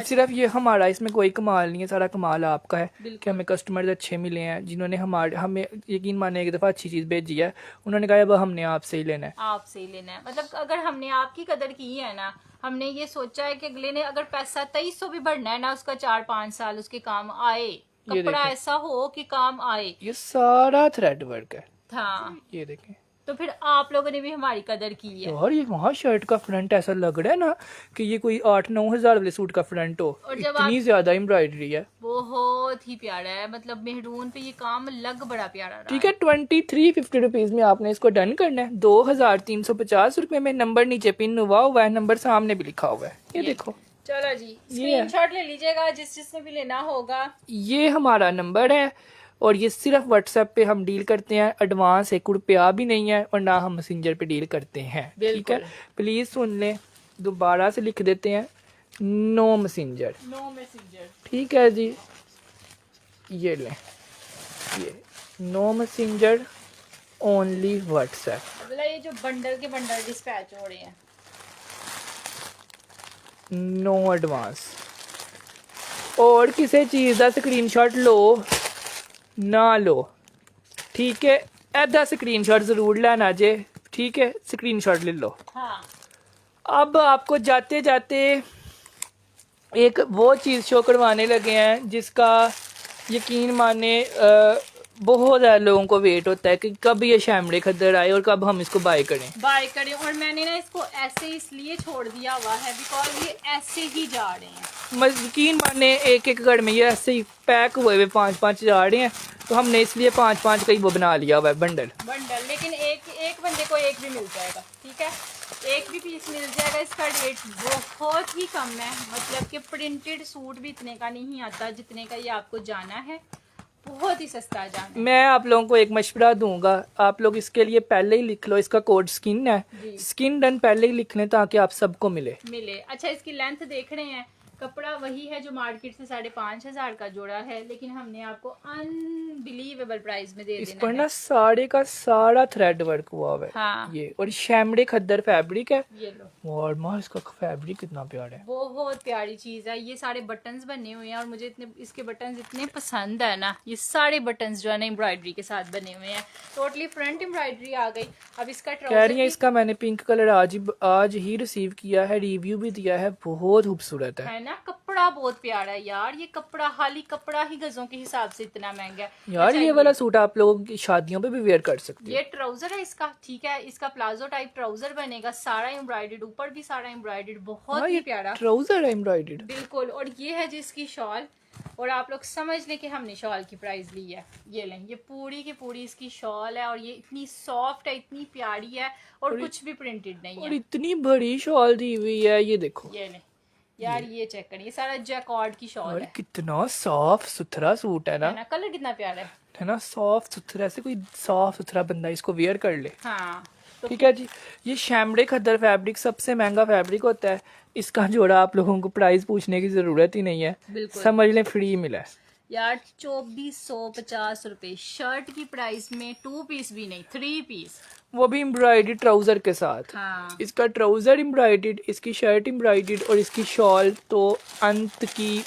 सिर्फ ये हमारा इसमें कोई कमाल नहीं है, सारा कमाल आपका है बिल्कुल। कि हमें कस्टमर्स अच्छे मिले हैं जिन्होंने हमें यकीन माने एक दफ़ा अच्छी चीज़ भेजी है, उन्होंने कहा अब हमने आपसे ही लेना है। आपसे ही लेना है, मतलब अगर हमने आपकी कदर की है ना, हमने ये सोचा है कि अगले ने अगर पैसा 2300 भी बढ़ना है ना, उसका 4-5 साल उसके काम आए, कपड़ा देखें। ऐसा हो कि काम आए। ये सारा थ्रेड वर्क है, हाँ, ये देखें। तो फिर आप लोगों ने भी हमारी कदर की है। यार ये वहाँ शर्ट का फ्रंट ऐसा लग रहा है ना कि ये कोई 8-9 हजार वाले सूट का फ्रंट हो, और जब इतनी ज्यादा एम्ब्रॉयडरी है। बहुत ही प्यारा है, मतलब मेहरून पे ये काम लग बड़ा प्यारा रहा ठीक है, 2350 रुपीज में आपने इसको डन करना है, 2350 रुपए में। नंबर नीचे पिन हुआ है, नंबर सामने भी लिखा हुआ है, ये देखो। चलो जी, ये है। स्क्रीनशॉट ले लीजिएगा जिसने भी लेना होगा। ये हमारा नंबर है और ये सिर्फ व्हाट्सएप पे हम डील करते हैं, एडवांस 1 रुपया भी नहीं है और ना हम मैसेंजर पे डील करते हैं। ठीक है, प्लीज सुन लें, दोबारा से लिख देते हैं, नो मैसेंजर। नो मैसेंजर, ठीक है जी, ये लें, ये नो मैसेंजर, ओनली व्हाट्सएप। मतलब ये जो बंडल के बंडल डिस्पैच हो रहे हैं, नो एडवांस। और किसी चीज़ का स्क्रीनशॉट लो ना लो, ठीक है, ऐदा स्क्रीनशॉट जरूर लेना जे, ठीक है, स्क्रीनशॉट ले लो। हाँ। अब आपको जाते जाते एक वो चीज़ शो करवाने लगे हैं जिसका यकीन माने बहुत ज़्यादा लोगों को वेट होता है कि कब ये शैमड़े खद्दर आए और कब हम इसको बाय करें। और मैंने ना इसको ऐसे इसलिए छोड़ दिया हुआ है बिकॉज ये ऐसे ही जा रहे हैं। यकीन माने एक एक घर में ये ऐसे ही पैक हुए हुए 5-5 जा रहे हैं, तो हमने इसलिए 5-5 का ही वो बना लिया हुआ है बंडल। लेकिन एक बंदे को एक भी मिल जाएगा, ठीक है, एक भी पीस मिल जाएगा। इसका रेट बहुत ही कम है, मतलब कि प्रिंटेड सूट भी इतने का नहीं आता जितने का ये आपको जाना है, बहुत ही सस्ता जाना है। मैं आप लोगों को एक मशवरा दूंगा, आप लोग इसके लिए पहले ही लिख लो, इसका कोड स्किन है, स्किन डन पहले ही लिख लें ताकि आप सबको मिले। अच्छा, इसकी लेंथ देख रहे हैं, कपड़ा वही है जो मार्केट से 5,500 का जोड़ा है, लेकिन हमने आपको अनबिलीवेबल प्राइस में दे इस देना पर है। ना साड़े का सारा थ्रेड वर्क हुआ हुआ है। हाँ। ये और शैमड़े खद्दर फैब्रिक है। ये लो, और माँ इसका फैब्रिक कितना प्यारा है, बहुत प्यारी चीज है। ये सारे बटन्स बने हुए हैं और मुझे इतने इसके बटन्स इतने पसंद है ना, ये सारे बटन्स जो है ना एम्ब्रॉयडरी के साथ बने हुए हैं, टोटली फ्रंट एम्ब्रॉयडरी आ गई। अब इसका कह रही है इसका मैंने पिंक कलर आज ही रिसीव किया है, रिव्यू भी दिया है, बहुत खूबसूरत है ना, कपड़ा बहुत प्यारा है यार। ये कपड़ा खाली कपड़ा ही गजों के हिसाब से इतना महंगा है यार। अच्छा, ये वाला सूट आप लोगों की शादियों पे भी वेयर कर सकते ये ट्राउजर है इसका, ठीक है, इसका प्लाजो टाइप ट्राउजर बनेगा, सारा एम्ब्रॉयडर्ड, ऊपर भी सारा एम्ब्रॉयडर्ड, बहुत ही प्यारा ट्राउजर है एम्ब्रॉयडर्ड, बिल्कुल। और ये है जिसकी शॉल, और आप लोग समझ लें कि हमने शॉल की प्राइस ली है। ये लें, ये पूरी की पूरी इसकी शॉल है और ये इतनी सॉफ्ट है, इतनी प्यारी है और कुछ भी प्रिंटेड नहीं और है। इतनी बड़ी शॉल दी हुई है, ये देखो। ये लें यार, ये चेक करिए, सारा जैकॉर्ड की शॉल है। कितना साफ सुथरा सूट है ना, कलर कितना प्यारा है ना, साफ सुथरा, ऐसे कोई साफ सुथरा बंदा इसको वेयर कर ले। हाँ, तो ठीक है जी। ये शैमड़े खद्दर फैब्रिक सबसे महंगा फैब्रिक होता है, इसका जोड़ा आप लोगों को प्राइस पूछने की जरूरत ही नहीं है, समझ लें फ्री मिला है यार। 2450 रुपए शर्ट की प्राइस में 2 पीस भी नहीं, 3 पीस, वो भी एम्ब्रॉयडरी ट्राउजर के साथ। हाँ। इसका ट्राउजर एम्ब्रॉयडर्ड, इसकी शर्ट एम्ब्रॉयडर्ड और इसकी शॉल तो अंत की,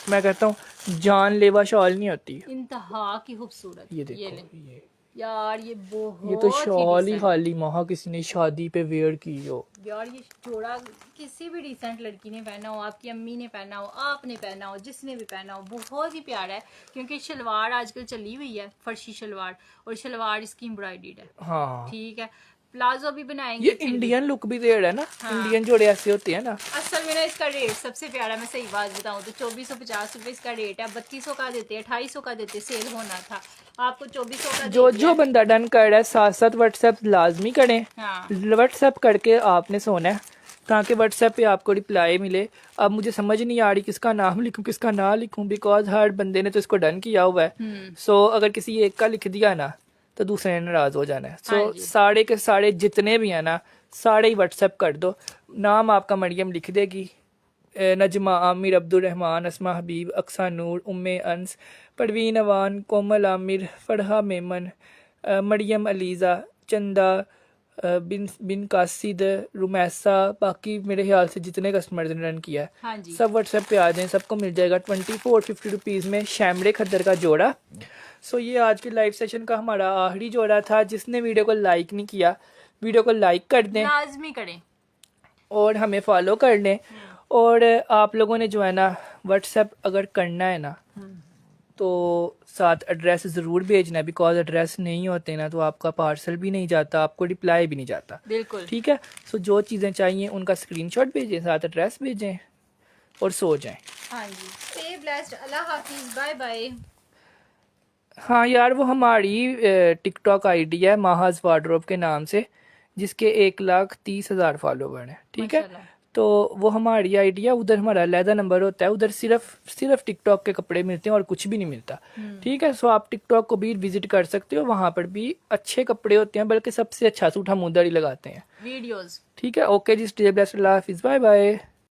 मैं कहता हूँ जानलेवा शॉल नहीं होती, इंतहा की खूबसूरत। ये देखो, ये यार, ये बहुत, ये तो शॉल ही खाली महा किसी ने शादी पे वेयर की हो यार। ये जोड़ा किसी भी डिसेंट लड़की ने पहना हो, आपकी अम्मी ने पहना हो, आपने पहना हो, जिसने भी पहना हो, बहुत ही प्यारा है। क्योंकि शलवार आजकल चली हुई है फर्शी शलवार, और शलवार इसकी एम्ब्रॉयडर्ड है। हाँ, ठीक है, प्लाजो भी बनाएंगे। ये इंडियन लुक भी दे रहा है ना, इंडियन जोड़े ऐसे होते हैं ना। असल में ना इसका रेट सबसे प्यारा, मैं सही बात बताऊं तो 2450 रुपए इसका रेट है। 3200 का देते हैं, 2800 का देते, सेल होना था, आपको 2400 का जो बंदा डन कर रहा है साथ साथ व्हाट्सएप लाजमी करें। हाँ। व्हाट्सएप करके आपने सोना है ताकि व्हाट्सएप पे आपको रिप्लाई मिले। अब मुझे समझ नहीं आ रही किसका नाम लिखूं किसका ना लिखूं, बिकॉज हर बंदे ने तो इसको डन किया हुआ है। सो अगर किसी एक का लिख दिया ना तो दूसरे ने नाराज हो जाना है। सो सारे के सारे जितने भी हैं ना सारे ही व्हाट्सएप कर दो। नाम आपका मरियम लिख देगी, नजमा, आमिर, अब्दुल रहमान, अस्मा हबीब, अक्सा नूर, उम्मे अंस, परवीन अवान, कोमल आमिर, फरहा मेमन, मरियम अलीज़ा, चंदा, बिन कासिद, रुमैसा, बाकी मेरे ख्याल से जितने कस्टमर्स ने रन किया है सब व्हाट्सएप पे आ जाएं, सबको मिल जाएगा 2450 रुपीज़ में शैमरे खद्दर का जोड़ा। सो ये आज के लाइव सेशन का हमारा आखिरी जोड़ा था। जिसने वीडियो को लाइक नहीं किया वीडियो को लाइक कर दें, लाजमी करें और हमें फॉलो कर लें। और आप लोगों ने जो है ना व्हाट्सएप अगर करना है ना तो साथ एड्रेस ज़रूर भेजना है, बिकॉज एड्रेस नहीं होते ना तो आपका पार्सल भी नहीं जाता, आपको रिप्लाई भी नहीं जाता। बिल्कुल ठीक है। सो जो चीज़ें चाहिए उनका स्क्रीनशॉट भेजें, साथ एड्रेस भेजें और सो जाएं। हाँ जी, स्टे ब्लेस्ड, अल्लाह हाफिज, बाय बाय। हाँ यार, वो हमारी टिकटॉक आईडी है माहाज वार्डरोब के नाम से, जिसके 1,30,000 फॉलोवर हैं। ठीक है, तो वो हमारी आईडी है, उधर हमारा अलहदा नंबर होता है, उधर सिर्फ टिकटॉक के कपड़े मिलते हैं और कुछ भी नहीं मिलता। ठीक है, सो आप टिकटॉक को भी विजिट कर सकते हो, वहाँ पर भी अच्छे कपड़े होते हैं, बल्कि सबसे अच्छा सूट हम उधर ही लगाते हैं वीडियोस। ठीक है, ओके जी, स्टे ब्लेस्ड, अल्लाह हाफिज़, बाय बाय।